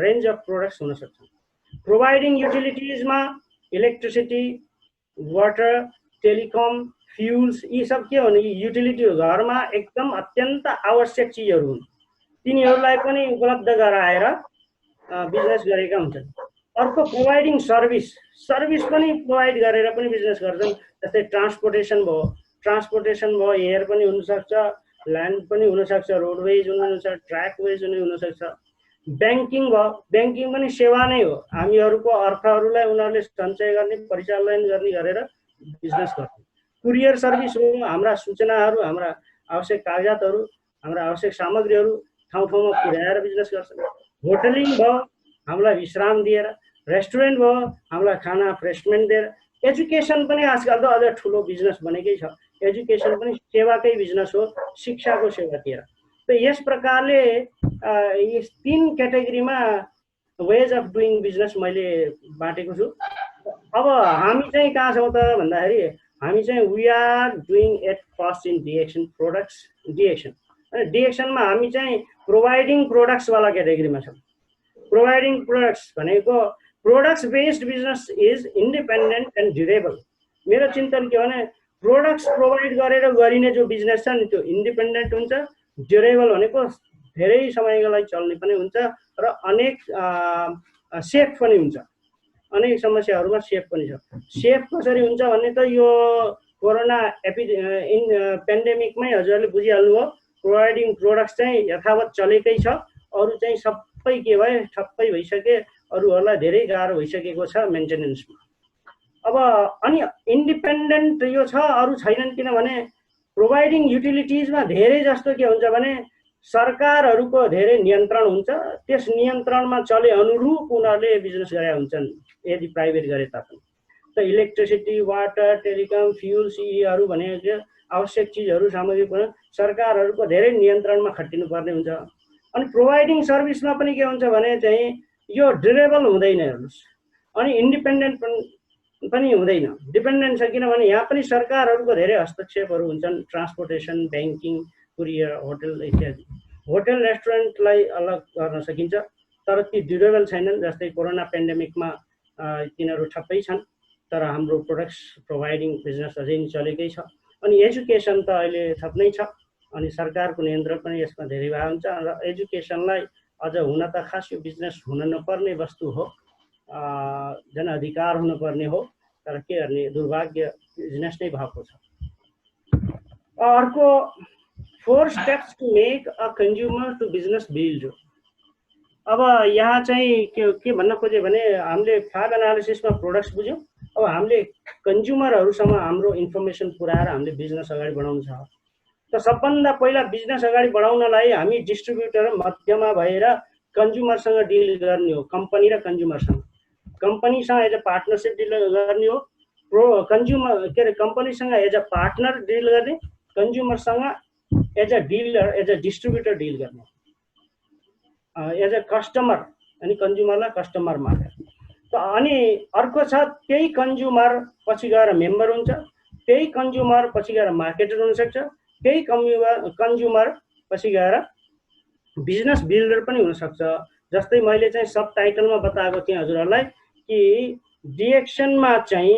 रेन्ज अफ प्रोडक्ट्स हुन सक्छन्। प्रोभाइडिङ युटिलिटिजमा इलेक्ट्रिसिटी, वाटर, टेलिकम, फ्युल्स, यी सब के हो भने युटिलिटी हो, घरमा एकदम अत्यन्त आवश्यक चिजहरू हुन्, तिनीहरूलाई पनि उपलब्ध गराएर बिजनेस गरेका हुन्छन्। अर्को प्रोभाइडिङ सर्भिस पनि प्रोभाइड गरेर पनि बिजनेस गर्छन्। जस्तै ट्रान्सपोर्टेसन भयो, एयर पनि हुनसक्छ, ल्यान्ड पनि हुनसक्छ, रोडवेज हुनसक्छ, ट्र्याकवेज पनि हुनसक्छ। ब्याङ्किङ भयो, ब्याङ्किङ पनि सेवा नै हो, हामीहरूको अर्थहरूलाई उनीहरूले सञ्चय गर्ने, परिचालन गर्ने गरेर बिजनेस गर्छन्। कुरियर सर्भिस हो, हाम्रा सूचनाहरू, हाम्रा आवश्यक कागजातहरू, हाम्रा आवश्यक सामग्रीहरू ठाउँ ठाउँमा पुर्याएर बिजनेस गर्छन्। होटलिङ भयो, हामीलाई विश्राम दिएर। रेस्टुरेन्ट भयो, हामीलाई खाना फ्रेसमेन्ट दिएर। एजुकेसन पनि आजकल त अझ ठुलो बिजनेस बनेकै छ, एजुकेसन पनि सेवाकै बिजनेस हो, शिक्षाको सेवातिर। त यस प्रकारले यस 3 क्याटेगोरीमा वेज अफ डुइङ बिजनेस मैले बाँटेको छु। अब हामी चाहिँ कहाँ छौँ त भन्दाखेरि हामी चाहिँ we are doing at first in डिएक्सनमा हामी चाहिँ प्रोभाइडिङ प्रोडक्ट्सवाला क्याटेगोरीमा छौँ। प्रोभाइडिङ प्रोडक्ट्स भनेको products based business is independent and durable. मेरो चिन्तन के भने प्रोडक्ट्स प्रोभाइड गरेर गरिने जो बिजनेस छ नि त्यो इन्डिपेन्डेन्ट हुन्छ, ड्युरेबल भनेको धेरै समयको लागि चल्ने पनि हुन्छ र अनेक सेफ पनि हुन्छ, अनेक समस्याहरूमा सेफ पनि छ। सेफ कसरी हुन्छ भन्ने त यो कोरोना पेन्डेमिकमै हजुरहरूले बुझिहाल्नु हो। प्रोभाइडिङ प्रोडक्ट्स चाहिँ यथावत चलेकै छ, अरू चाहिँ सबै के भयो ठप्पै भइसके, अरूहरूलाई धेरै गाह्रो भइसकेको छ मेन्टेनेन्समा। अब अनि इन्डिपेन्डेन्ट यो छ, अरू छैनन्, किनभने प्रोभाइडिङ युटिलिटिजमा धेरै जस्तो के हुन्छ भने सरकारहरूको धेरै नियन्त्रण हुन्छ, त्यस नियन्त्रणमा चले अनुरूप उनीहरूले बिजनेस गरेका हुन्छन् यदि प्राइभेट गरे तापनि। त इलेक्ट्रिसिटी, वाटर, टेलिकम, फ्युल्स यीहरू भनेको आवश्यक चिजहरू सामग्री पनि सरकारहरूको धेरै नियन्त्रणमा खटिनुपर्ने हुन्छ। अनि प्रोभाइडिङ सर्भिसमा पनि के हुन्छ भने चाहिँ यो ड्युरेबल हुँदैन हेर्नुहोस्, अनि इन्डिपेन्डेन्ट पनि हुँदैन, डिपेन्डेन्ट छ, किनभने यहाँ पनि सरकारहरूको धेरै हस्तक्षेपहरू हुन्छन्। ट्रान्सपोर्टेसन, ब्याङ्किङ, कुरियर, होटल इत्यादि। होटल रेस्टुरेन्टलाई अलग गर्न सकिन्छ, तर ती ड्युरेबल छैनन्। जस्तै कोरोना पेन्डेमिकमा तिनीहरू ठप्पै छन्, तर हाम्रो प्रोडक्ट्स प्रोभाइडिङ बिजनेस अझै नै चलेकै छ। अनि एजुकेसन त अहिले थप नै छ, अनि सरकारको नियन्त्रण पनि यसमा धेरै भएको हुन्छ र एजुकेसनलाई अझ हुन त खास यो बिजनेस हुन नपर्ने वस्तु हो, जनअधिकार हुनुपर्ने हो, तर के गर्ने दुर्भाग्य बिजनेस नै भएको छ। अर्को 4 steps to make a consumer to business build हो। अब यहाँ चाहिँ के भन्न खोजेँ भने हामीले फ्याब एनालिसिसमा प्रोडक्ट्स बुझ्यौँ, अब हामीले कन्ज्युमरहरूसँग हाम्रो इन्फर्मेसन पुऱ्याएर हामीले बिजनेस अगाडि बढाउनु छ। त सबभन्दा पहिला बिजनेस अगाडि बढाउनलाई हामी डिस्ट्रिब्युटर मध्यमा भएर कन्ज्युमरसँग डिल गर्ने हो, कम्पनी र कन्ज्युमरसँग। कम्पनीसँग एज अ पार्टनरसिप डिल गर्ने हो, कम्पनीसँग एज अ पार्टनर डिल गर्ने, कन्ज्युमरसँग as a dealer, as a distributor deal गर्ने, एज अ कस्टमर, अनि कन्ज्युमरलाई कस्टमर मानेर। त अनि अर्को छ त्यही कन्ज्युमर पछि गएर मेम्बर हुन्छ, त्यही कन्ज्युमर पछि गएर मार्केटर हुनसक्छ, त्यही कन्ज्युमर पछि गएर बिजनेस बिल्डर पनि हुनसक्छ। जस्तै मैले चाहिँ सब टाइटलमा बताएको थिएँ हजुरहरूलाई कि डिएक्सनमा चाहिँ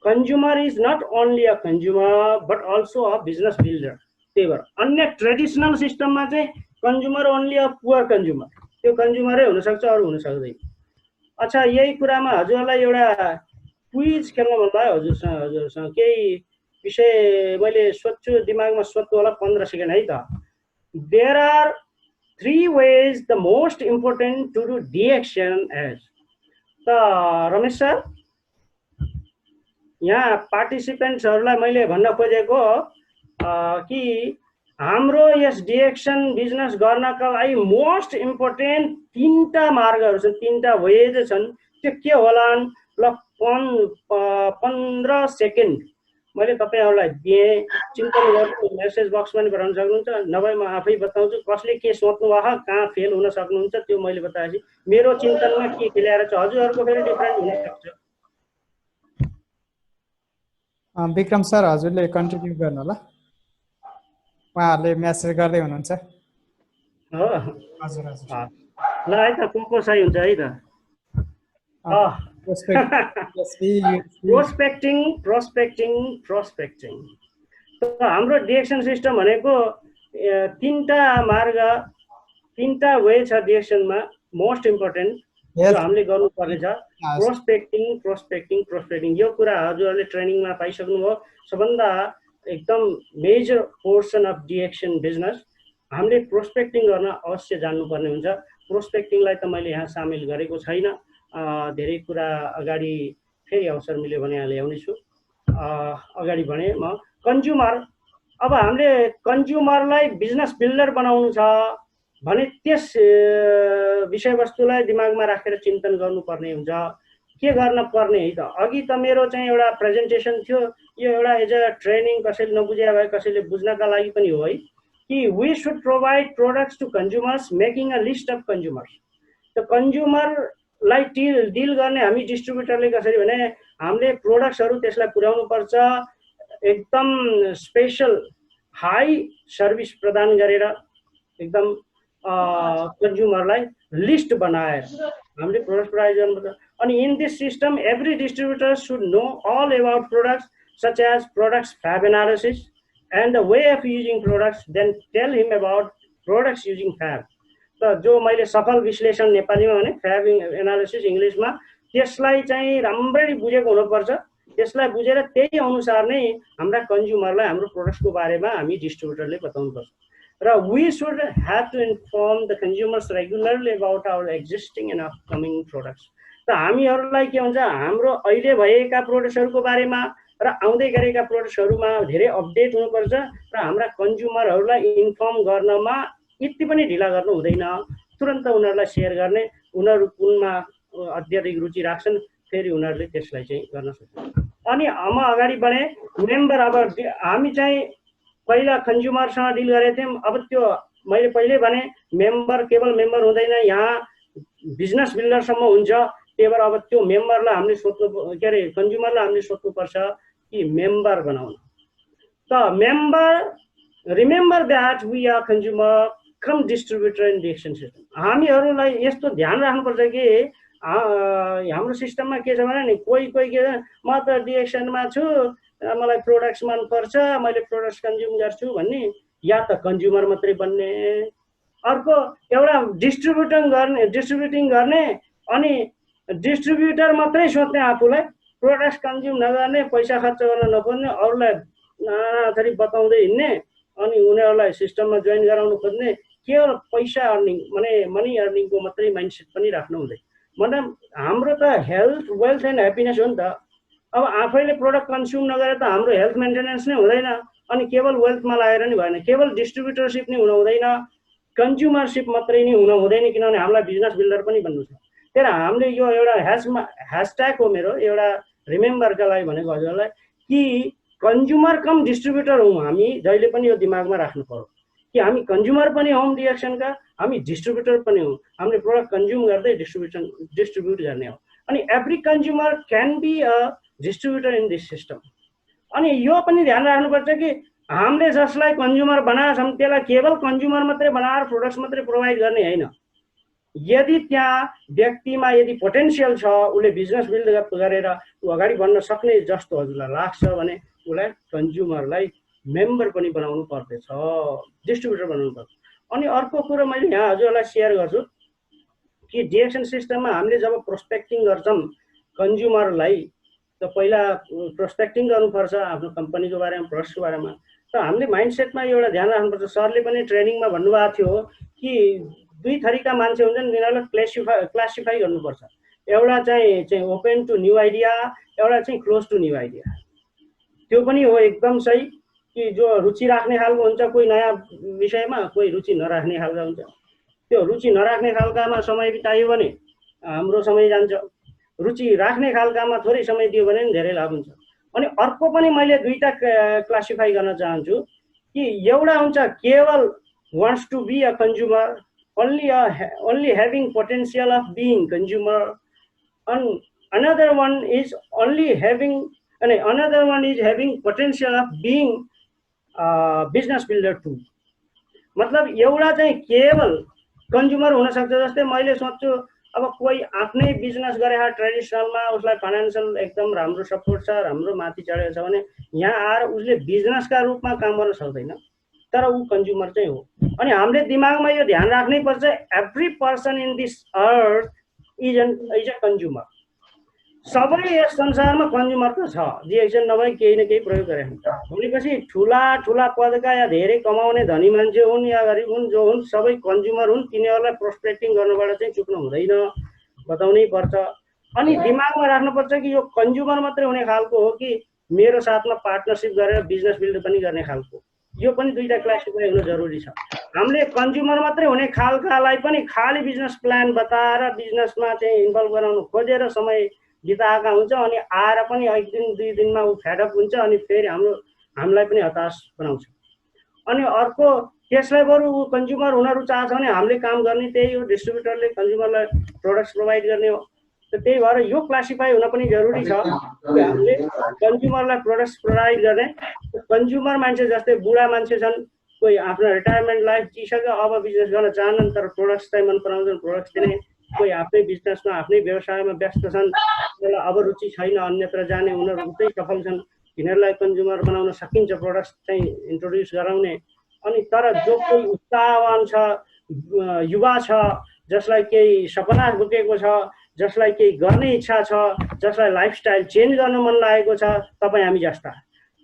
consumer is not only a consumer but also a business builder. त्यही भएर अन्य ट्रेडिसनल सिस्टममा चाहिँ consumer only a poor consumer, त्यो कन्ज्युमरै हुनसक्छ, अरू हुन सक्दैन। अच्छा, यही कुरामा हजुरलाई एउटा क्विज खेल्न मन भयो हजुरसँग केही विषय मैले सोध्छु, दिमागमा सोध्नु होला, 15 सेकेन्ड है त। There are 3 ways the most important to do de-action as। त रमेश सर, यहाँ पार्टिसिपेन्ट्सहरूलाई मैले भन्न खोजेको कि हाम्रो यस डिएक्सन बिजनेस गर्नका लागि मोस्ट इम्पोर्टेन्ट 3टा मार्गहरू छन्, 3टा वेज छन्। त्यो के होलान्? ल 15 सेकेन्ड मैले तपाईहरुलाई दिएँ, चिन्तन गर्नु, मेसेज बक्समा पनि पठाउन सक्नुहुन्छ, नभए म आफै बताउँछु कसले के सोच्नु भयो, कहाँ फेल हुन सक्नुहुन्छ त्यो मैले बताएपछि मेरो चिन्तनमा के ल्याएर छ, हजुरहरुको फेरि डिफरेन्ट हुन सक्छ। विक्रम सर हजुरले कन्टिन्यू गर्नु होला, उहाँहरुले मेसेज गर्दै हुनुहुन्छ। हो हजुर हजुर, ल है त, को सही हुन्छ है त। प्रोस्पेक्टिङ हाम्रो डिएक्सन सिस्टम भनेको 3टा मार्ग, 3टा वे छ डिएक्सनमा। मोस्ट इम्पोर्टेन्ट जो हामीले गर्नुपर्ने छ प्रोस्पेक्टिङ। यो कुरा हजुरहरूले ट्रेनिङमा पाइसक्नुभयो। सबभन्दा एकदम major portion of DXN business हामीले प्रोस्पेक्टिङ गर्न अवश्य जान्नुपर्ने हुन्छ। प्रोस्पेक्टिङलाई त मैले यहाँ सामेल गरेको छैन, धेरै कुरा अगाडि फेरि अवसर मिल्यो भने यहाँ ल्याउनेछु। अगाडि भने म कन्ज्युमर, अब हामीले कन्ज्युमरलाई बिजनेस बिल्डर बनाउनु छ भने त्यस विषयवस्तुलाई दिमागमा राखेर चिन्तन गर्नुपर्ने हुन्छ। के गर्न पर्ने है त? अघि त मेरो चाहिँ एउटा प्रेजेन्टेसन थियो, यो एउटा एज अ ट्रेनिङ कसैले नबुझे भए कसैले बुझ्नका लागि पनि हो है, कि we should provide products to consumers making a list of consumers. त कन्ज्युमरलाई डिल गर्ने हामी डिस्ट्रिब्युटरले कसरी भने हामीले प्रोडक्ट्सहरू त्यसलाई पुर्याउनु पर्छ, एकदम स्पेशल हाई सर्भिस प्रदान गरेर एकदम कन्ज्युमरलाई लिस्ट बनाएर हामीले प्रोडक्ट प्रोभाइड गर्नुपर्छ। अनि in this system every distributor should know all about products such as products FAB analysis and the way of using products, then tell him about products using FAB. त जो मैले सफल विश्लेषण नेपालीमा भने फ्याब एनालिसिस इङ्ग्लिसमा, त्यसलाई चाहिँ राम्ररी बुझेको हुनुपर्छ। त्यसलाई बुझेर त्यही अनुसार नै हाम्रा कन्ज्युमरलाई हाम्रो प्रोडक्ट्सको बारेमा हामी डिस्ट्रिब्युटरले बताउनुपर्छ। र we should have to inform the consumers regularly about our existing and upcoming products. त हामीहरूलाई के हुन्छ, हाम्रो अहिले भएका प्रोडक्ट्सहरूको बारेमा र आउँदै गरेका प्रोडक्ट्सहरूमा धेरै अपडेट हुनुपर्छ र हाम्रा कन्ज्युमरहरूलाई इन्फर्म गर्नमा यति पनि ढिला गर्नु हुँदैन, तुरन्त उनीहरूलाई सेयर गर्ने। उनीहरू कुनमा अत्याधिक रुचि राख्छन् फेरि उनीहरूले त्यसलाई चाहिँ गर्न सक्छ। अनि म अगाडि बढेँ, मेम्बर। अब हामी चाहिँ पहिला कन्ज्युमरसँग डिल गरेको थियौँ, अब त्यो मैले पहिले भने मेम्बर केवल मेम्बर हुँदैन, यहाँ बिजनेस बिल्डरसम्म हुन्छ। त्यही भएर अब त्यो मेम्बरलाई हामीले सोध्नु, के अरे कन्ज्युमरलाई हामीले सोध्नुपर्छ कि मेम्बर बनाउनु। त member, remember that we are consumer cum distributor in DXN system. हामीहरूलाई यस्तो ध्यान राख्नुपर्छ कि हाम्रो सिस्टममा के छ भने नि, कोही के म त डिएक्सनमा छु, मलाई प्रोडक्ट्स मनपर्छ, मैले प्रोडक्ट्स कन्ज्युम गर्छु भन्ने, या त कन्ज्युमर मात्रै बन्ने, अर्को एउटा डिस्ट्रिब्युटिङ गर्ने अनि डिस्ट्रिब्युटर मात्रै सोध्ने, आफूलाई प्रोडक्ट्स कन्ज्युम नगर्ने, पैसा खर्च गर्न नपर्ने, अरूलाई नाना थरी बताउँदै हिँड्ने, अनि उनीहरूलाई सिस्टममा जोइन गराउनु खोज्ने, केवल पैसा अर्निङ माने मनी अर्निङको मात्रै माइन्डसेट पनि राख्नु हुँदैन। मतलब हाम्रो त हेल्थ, वेल्थ एन्ड ह्याप्पिनेस हो नि त। अब आफैले प्रोडक्ट कन्ज्युम नगरे त हाम्रो हेल्थ मेन्टेनेन्स नै हुँदैन, अनि केवल वेल्थमा लागेर नि भएन, केवल डिस्ट्रिब्युटरसिप नै हुन हुँदैन, कन्ज्युमरसिप मात्रै नै हुन हुँदैन, किनभने हामीलाई बिजनेस बिल्डर पनि बन्नु छ। त्यही भएर हामीले यो एउटा ह्यासट्याग हो मेरो, एउटा रिमेम्बरका लागि भनेको हजुरलाई कि कन्ज्युमर कम डिस्ट्रिब्युटर हौँ हामी, जहिले पनि यो दिमागमा राख्नु पर्यो कि हामी कन्ज्युमर पनि हौँ डिएक्सनका, हामी डिस्ट्रिब्युटर पनि हौँ। हामीले प्रोडक्ट कन्ज्युम गर्दै डिस्ट्रिब्युट गर्ने हो। अनि every consumer can be a distributor in this system. अनि यो पनि ध्यान राख्नुपर्छ कि हामीले जसलाई कन्ज्युमर बनाएका छौँ त्यसलाई केवल कन्ज्युमर मात्रै बनाएर प्रोडक्ट्स मात्रै प्रोभाइड गर्ने होइन, यदि त्यहाँ व्यक्तिमा यदि पोटेन्सियल छ, उसले बिजनेस बिल्ड गरेर ऊ अगाडि बढ्न सक्ने जस्तो हजुरलाई लाग्छ भने उसलाई कन्ज्युमरलाई मेम्बर पनि बनाउनु पर्दछ, डिस्ट्रिब्युटर बनाउनु पर्छ। अनि अर्को कुरो मैले यहाँ हजुरलाई सेयर गर्छु कि डिएक्सन सिस्टममा हामीले जब प्रोस्पेक्टिङ गर्छौँ कन्ज्युमरलाई, त पहिला प्रोस्पेक्टिङ गर्नुपर्छ आफ्नो कम्पनीको बारेमा, प्रोडक्टको बारेमा। त हामीले माइन्डसेटमा एउटा ध्यान राख्नुपर्छ। सरले पनि ट्रेनिङमा भन्नुभएको थियो कि दुई थरीका मान्छे हुन्छन्, तिनीहरूलाई क्लासिफाई गर्नुपर्छ। एउटा चाहिँ ओपन टु न्यू आइडिया, एउटा चाहिँ क्लोज टु न्यू आइडिया। त्यो पनि हो एकदम सही कि जो रुचि राख्ने खालको हुन्छ कोही नयाँ विषयमा, कोही रुचि नराख्ने खालका हुन्छ। त्यो रुचि नराख्ने खालकामा समय बितायो भने हाम्रो समय जान्छ, रुचि राख्ने खालकामा थोरै समय दियो भने धेरै लाभ हुन्छ। अनि अर्को पनि मैले दुईटा क्लासिफाई गर्न चाहन्छु कि एउटा हुन्छ केवल wants to be a consumer, only having potential of being consumer, and another one is having potential of being business builder too। मतलब एउटा चाहिँ केवल कन्ज्युमर हुन सक्छ। जस्तै मैले सोच्छु अब कोही आफ्नै बिजनेस गरे ट्रेडिसनलमा, उसलाई फाइनान्शियल एकदम राम्रो सपोर्ट छ, राम्रो माथि चढेको छ भने यहाँ आएर उसले बिजनेसका रूपमा काम गर्न सक्दैन, तर ऊ कन्ज्युमर चाहिँ हो। अनि हामीले दिमागमा यो ध्यान राख्नै पर्छ, every person in this earth is a consumer. सबै यस संसारमा कन्ज्युमर त छ, डिएक्सन नभए केही न केही प्रयोग गरे भनेपछि ठुला ठुला पदका या धेरै कमाउने धनी मान्छे हुन् या गरिब हुन्, जो हुन् सबै कन्ज्युमर हुन्। तिनीहरूलाई प्रोस्पेक्टिङ गर्नबाट चाहिँ चुक्नु हुँदैन, बताउनै पर्छ। अनि दिमागमा राख्नुपर्छ कि यो कन्ज्युमर मात्रै हुने खालको हो कि मेरो साथमा पार्टनरसिप गरेर बिजनेस बिल्ड पनि गर्ने खालको, यो पनि दुईटा क्लासिफाई हुनु जरुरी छ। हामीले कन्ज्युमर मात्रै हुने खालकालाई पनि खाली बिजनेस प्लान बताएर बिजनेसमा चाहिँ इन्भल्भ गराउनु खोजेर समय बिताएका हुन्छ, अनि आएर पनि एक दिन दुई दिनमा ऊ फेडअप हुन्छ, अनि फेरि हामीलाई पनि हताश बनाउँछ। अनि अर्को त्यसलाई बरु ऊ कन्ज्युमर हुन रुचाएको छ भने हामीले काम गर्ने त्यही हो, डिस्ट्रिब्युटरले कन्ज्युमरलाई प्रोडक्ट्स प्रोभाइड गर्ने हो। त त्यही भएर यो क्लासिफाई हुन पनि जरुरी छ कि हामीले कन्ज्युमरलाई प्रोडक्ट्स प्रोभाइड गर्ने। कन्ज्युमर मान्छे जस्तै बुढा मान्छे छन्, कोही आफ्नो रिटायरमेन्ट लाइफ जिसक्यो, अब बिजनेस गर्न चाहन्छन् तर प्रोडक्ट्स चाहिँ मन पराउँछन्, प्रोडक्ट्स दिने। कोही आफ्नै बिजनेसमा आफ्नै व्यवसायमा व्यस्त छन्, उनीहरूलाई अब रुचि छैन अन्यत्र जाने, उनीहरू उतै सफल छन्, तिनीहरूलाई कन्ज्युमर बनाउन सकिन्छ, प्रोडक्ट्स चाहिँ इन्ट्रोड्युस गराउने। अनि तर जो कोही उत्साहवान छ, युवा छ, जसलाई केही सपना बोकेको छ, जसलाई केही गर्ने इच्छा छ, जसलाई लाइफस्टाइल चेन्ज गर्न मन लागेको छ, तपाईँ हामी जस्ता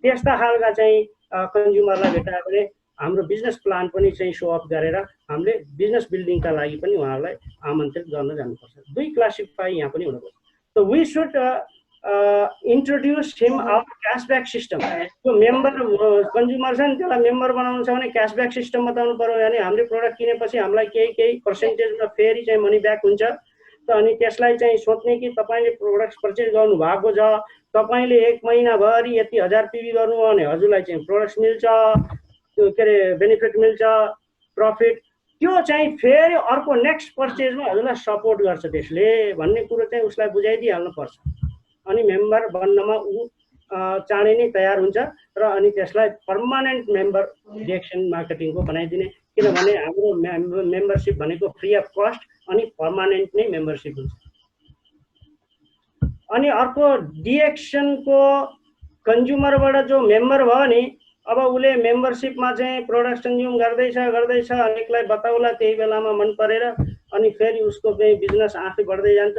त्यस्ता खालका चाहिँ कन्ज्युमरलाई भेटायो भने हाम्रो बिजनेस प्लान पनि चाहिँ सो अप गरेर हामीले बिजनेस बिल्डिङका लागि पनि उहाँहरूलाई आमन्त्रित गर्न जानुपर्छ। दुई क्लासिफाई यहाँ पनि हुनुपर्छ। So we should introduce him our cashback system। जो मेम्बर कन्ज्युमर छ नि त्यसलाई मेम्बर बनाउनु छ भने क्यासब्याक सिस्टम बताउनु पर्यो भने हामीले प्रोडक्ट किनेपछि हामीलाई केही पर्सेन्टेजमा फेरि चाहिँ मनी ब्याक हुन्छ। त अनि त्यसलाई चाहिँ सोच्ने कि तपाईँले प्रोडक्ट पर्चेज गर्नु भएको छ, तपाईँले एक महिनाभरि यति 1000 पिबी गर्नुभयो भने हजुरलाई चाहिँ प्रोडक्ट्स मिल्छ, के अरे बेनिफिट मिल्छ, प्रफिट, त्यो चाहिँ फेरि अर्को नेक्स्ट पर्चेजमा हजुरलाई सपोर्ट गर्छ त्यसले भन्ने कुरो चाहिँ उसलाई बुझाइदिइहाल्नु पर्छ। अनि मेम्बर बन्नमा ऊ चाँडै नै तयार हुन्छ र अनि त्यसलाई पर्मानेन्ट मेम्बर डिएक्सन मार्केटिङको बनाइदिने। किनभने हाम्रो मेम्बरसिप भनेको फ्री अफ कस्ट अनि पर्मानेन्ट नै मेम्बरसिप हुन्छ। अनि अर्को डिएक्सनको कन्ज्युमरबाट जो मेम्बर भयो नि, अब उसले मेम्बरसिपमा चाहिँ प्रोडक्ट कन्ज्युम गर्दैछ अनेकलाई बताउला, त्यही बेलामा मन परेर अनि फेरि उसको चाहिँ बिजनेस आफै बढ्दै जान्छ।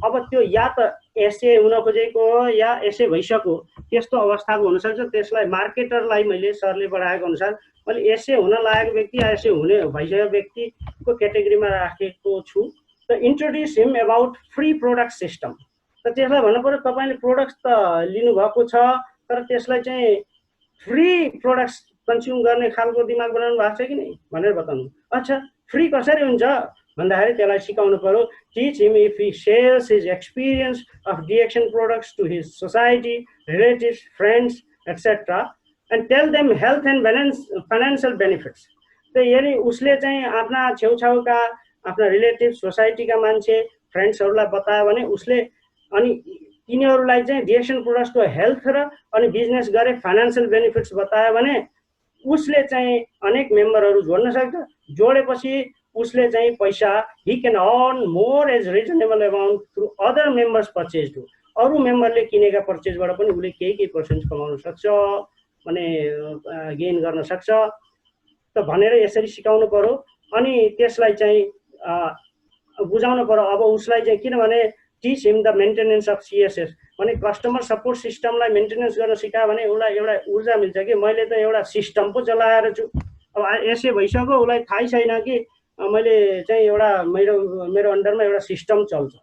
अब त्यो या त एसए हुन खोजेको हो या एसए भइसक्यो, त्यस्तो अवस्थाको हुनसक्छ। त्यसलाई मार्केटरलाई मैले सरले बढाएको अनुसार मैले एसए हुन लागेको व्यक्ति या एसए हुने भइसकेको व्यक्तिको क्याटेगोरीमा राखेको छु। त introduce him about free product system. त त्यसलाई भन्नु पर्यो तपाईँले प्रोडक्ट्स त लिनुभएको छ तर त्यसलाई चाहिँ फ्री प्रोडक्ट्स कन्ज्युम गर्ने खालको दिमाग बनाउनु भएको छ कि नै भनेर बताउनु। अच्छा फ्री कसरी हुन्छ भन्दाखेरि त्यसलाई सिकाउनु पर्यो। Teach him if he shares his experience of DXN products to his society, relatives, friends etcetera and tell them health and financial benefits. त यदि उसले चाहिँ आफ्ना छेउछाउका आफ्ना रिलेटिभ, सोसाइटीका मान्छे, फ्रेन्ड्सहरूलाई बतायो भने उसले अनि तिनीहरूलाई चाहिँ डिएक्सन प्रोडक्ट्सको हेल्थ र अनि बिजनेस गरे फाइनेन्सियल बेनिफिट्स बतायो भने उसले चाहिँ अनेक मेम्बरहरू जोड्न सक्छ। जोडेपछि उसले चाहिँ पैसा he can earn more as reasonable amount through other members purchased. अरू मेम्बरले किनेका पर्चेजबाट पनि उसले केही पर्सेन्ट कमाउन सक्छ भने गेन गर्न सक्छ त भनेर यसरी सिकाउनु पर्यो। अनि त्यसलाई चाहिँ बुझाउनु पर्यो। अब उसलाई चाहिँ किनभने teach him the maintenance of CSS भने कस्टमर सपोर्ट सिस्टमलाई मेन्टेनेन्स गर्न सिकायो भने उसलाई एउटा ऊर्जा मिल्छ कि मैले त एउटा सिस्टम पो चलाएर छु। अब यसै भइसक्यो उसलाई थाहै छैन कि मैले चाहिँ एउटा मेरो अन्डरमा एउटा सिस्टम चल्छ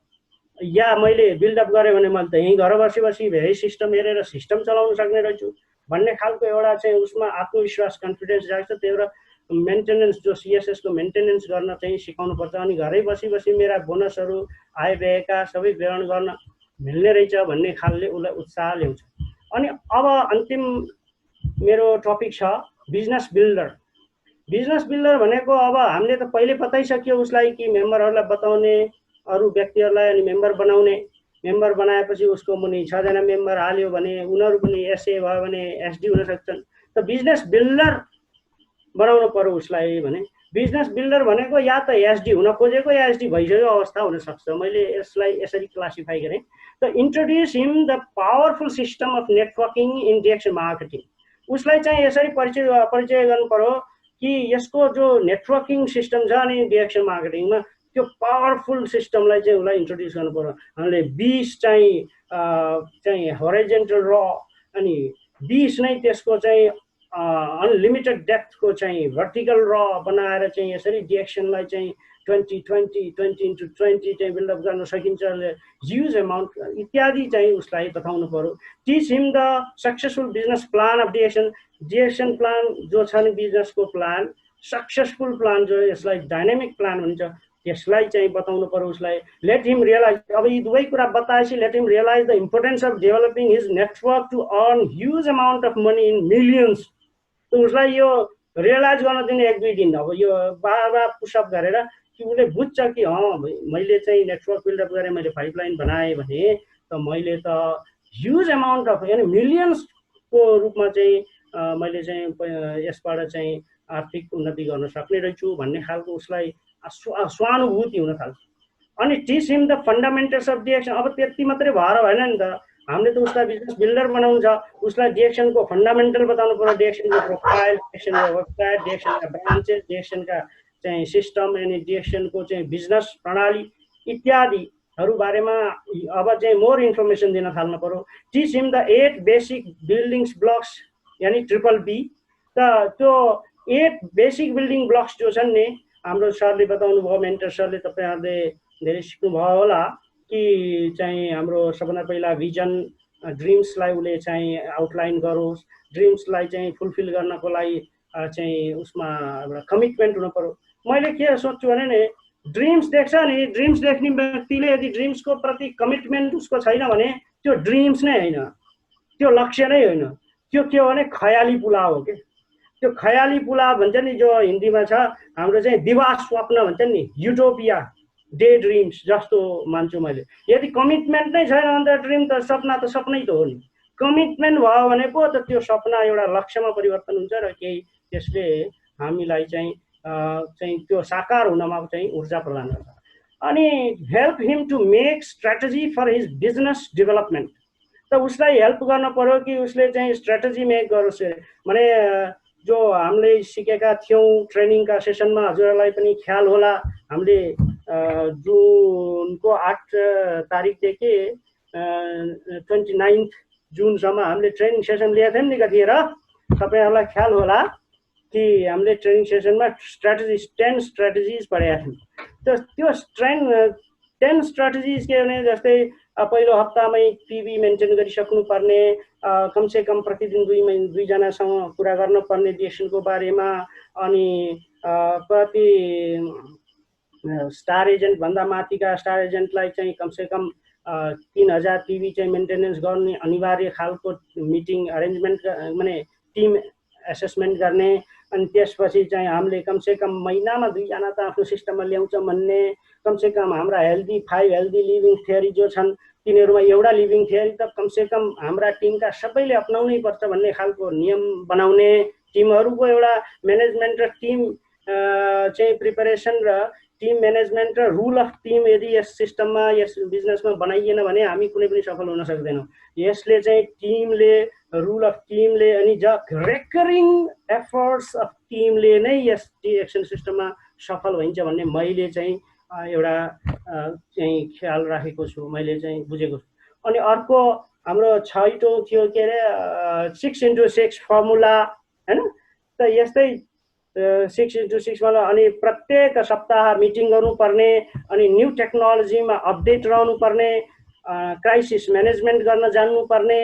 या मैले बिल्डअप गरेँ भने मैले त यहीँ घर बसी बसी धेरै सिस्टम हेरेर सिस्टम चलाउन सक्ने रहेछु भन्ने खालको एउटा चाहिँ उसमा आत्मविश्वास कन्फिडेन्स जाग्छ। त्यो एउटा मेन्टेनेन्स जो सीएसएस को मेन्टेनेन्स गर्न चाहिँ सिकाउनु पर्छ। अनि घरै बसी बसी मेरा बोनसहरू आय व्ययका सबै विवरण गर्न मिल्ने रहेछ भन्ने खालले उसलाई उत्साह ल्याउँछ। अनि अब अन्तिम मेरो टपिक छ बिजनेस बिल्डर। बिजनेस बिल्डर भनेको अब हामीले त पहिले बताइसक्यो उसलाई कि मेम्बरहरूलाई बताउने, अरू व्यक्तिहरूलाई अनि मेम्बर बनाउने। मेम्बर बनाएपछि उसको मुनि 6 जना मेम्बर हाल्यो भने उनीहरू पनि एसए भयो भने एसडी हुन सक्छन्। त बिजनेस बिल्डर बनाउनु पर्यो उसलाई भने बिजनेस बिल्डर भनेको या त एसडी हुन खोजेको या एसडी भइसकेको अवस्था हुन सक्छ। मैले यसलाई यसरी क्लासिफाई गरेँ। त introduce him the powerful system of networking in direction marketing. उसलाई चाहिँ यसरी परिचय गर्नु पर्यो कि यसको जो नेटवर्किङ सिस्टम छ नि डिरेक्सन मार्केटिङमा त्यो पावरफुल सिस्टमलाई चाहिँ उसलाई इन्ट्रोड्युस गर्नु पर्यो। हामीले 20 चाहिँ होराइजन्टल र अनि 20 नै त्यसको चाहिँ अनलिमिटेड डेप्थको चाहिँ भर्टिकल र बनाएर चाहिँ यसरी डिरेक्सनलाई चाहिँ 20 चाहिँ बिल्डअप गर्न सकिन्छ, ह्युज अमाउन्ट इत्यादि चाहिँ उसलाई बताउनु पर्यो। Teach him the successful business plan of direction plan जो छ नि बिजनेसको प्लान, सक्सेसफुल प्लान जो यसलाई डाइनामिक प्लान हुन्छ त्यसलाई चाहिँ बताउनु पर्यो उसलाई। लेट हिम रियलाइज, अब यी दुवै कुरा बताएपछि let him realise the importance of developing his network to earn huge amount of money in millions. उसलाई यो रियलाइज गर्न दिने 1-2 दिन। अब यो बार पुसअप गरेर कि उसले बुझ्छ कि मैले चाहिँ नेटवर्क बिल्डअप गरेँ, मैले पाइपलाइन बनाएँ भने त मैले त ह्युज अमाउन्ट अफ यानि मिलियन्सको रूपमा चाहिँ मैले चाहिँ यसबाट चाहिँ आर्थिक उन्नति गर्न सक्ने रहेछु भन्ने खालको उसलाई स्वानुभूति हुन थाल्छ। अनि teach him the fundamentals of direction. अब त्यति मात्रै भएर भएन नि त, हामीले त उसलाई बिजनेस बिल्डर बनाउँछ, उसलाई डिरेक्सनको फन्डामेन्टल बताउनु पर्यो। डिरेक्सनको प्रोफाइल, डिरेक्सनको वेबसाइट, डिरेक्सनका ब्रान्चेस, डिरेक्सनका चाहिँ सिस्टम अनि डिरेक्सनको चाहिँ बिजनेस प्रणाली इत्यादिहरू बारेमा अब चाहिँ मोर इन्फर्मेसन दिन थाल्नु पर्यो। Teach him the 8 basic buildings blocks यानि BBB। त त्यो 8 बेसिक बिल्डिङ ब्लक्स जो छन् नि हाम्रो सरले बताउनु भयो, मेन्टर सरले, तपाईँहरूले धेरै सिक्नुभयो होला कि चाहिँ हाम्रो सबभन्दा पहिला भिजन ड्रिम्सलाई उसले चाहिँ आउटलाइन गरोस्, ड्रिम्सलाई चाहिँ फुलफिल गर्नको लागि चाहिँ उसमा एउटा कमिटमेन्ट हुनु पर्यो। मैले के सोच्छु भने नि ड्रिम्स देख्छ नि, ड्रिम्स देख्ने व्यक्तिले यदि ड्रिम्सको प्रति कमिटमेन्ट उसको छैन भने त्यो ड्रिम्स नै होइन, त्यो लक्ष्य नै होइन, त्यो के हो भने खयाली पुला हो कि। त्यो खयाली पुला भन्छ नि जो हिन्दीमा छ हाम्रो चाहिँ दिवा स्वप्न भन्छ नि, युटोपिया, डे ड्रिम्स जस्तो मान्छु मैले। यदि कमिटमेन्ट नै छैन भने त ड्रिम त सपना त सपनै त हो नि। कमिटमेन्ट भयो भने पो त त्यो सपना एउटा लक्ष्यमा परिवर्तन हुन्छ र केही त्यसले हामीलाई चाहिँ त्यो साकार हुनमा चाहिँ ऊर्जा प्रदान गर्छ। अनि help him to make strategy for his business development. त उसलाई हेल्प गर्न पर्यो कि उसले चाहिँ स्ट्र्याटेजी मेक गरोस्। भने जो हामीले सिकेका थियौँ ट्रेनिङका सेसनमा, हजुरहरूलाई पनि ख्याल होला, हामीले जुनको 8 तारिकदेखि 29 जुनसम्म हामीले ट्रेनिङ सेसन लिएका थियौँ नि कतिखेर। तपाईँहरूलाई ख्याल होला कि हामीले ट्रेनिङ सेसनमा 10 स्ट्र्याटेजिज पढेका थियौँ। त्यो 10 स्ट्र्याटेजिज के भने जस्तै पहिलो हप्तामै पिबी मेन्टेन गरिसक्नुपर्ने, कमसेकम प्रतिदिन 2 जनासँग कुरा गर्नुपर्ने डिरेक्सनको बारेमा, अनि प्रति स्टार एजेन्ट भन्दा माथिका स्टार एजेन्टलाई चाहिँ कमसेकम 3000 पिबी चाहिँ मेन्टेनेन्स गर्ने अनिवार्य खालको मिटिङ अरेन्जमेन्ट माने टिम एसेसमेन्ट गर्ने। अनि त्यसपछि चाहिँ हामीले कमसेकम महिनामा 2 जना त आफ्नो सिस्टममा ल्याउँछ भन्ने, कमसेकम हाम्रा 5 हेल्दी लिभिङ थ्योरी जो छन् तिनीहरूमा एउटा लिभिङ थ्योरी त कमसेकम हाम्रा टिमका सबैले अपनाउनै पर्छ भन्ने खालको नियम बनाउने, टिमहरूको एउटा म्यानेजमेन्ट र टिम चाहिँ प्रिपरेसन र टिम म्यानेजमेन्ट र रुल अफ टिम यदि यस सिस्टममा यस बिजनेसमा बनाइएन भने हामी कुनै पनि सफल हुन सक्दैनौँ। यसले चाहिँ टिमले रुल अफ टिमले अनि रेकरिङ एफर्ट्स अफ टिमले नै यस डिरेक्सन सिस्टममा सफल हुन्छ भन्ने मैले चाहिँ एउटा चाहिँ ख्याल राखेको छु, मैले चाहिँ बुझेको छु। अनि अर्को हाम्रो छैटौँ थियो के अरे 6x6 फर्मुला हैन। त यस्तै 6x6 वाला अनि प्रत्येक सप्ताह मिटिङ गर्नुपर्ने अनि न्यू टेक्नोलोजीमा अपडेट रहनुपर्ने, क्राइसिस म्यानेजमेन्ट गर्न जान्नुपर्ने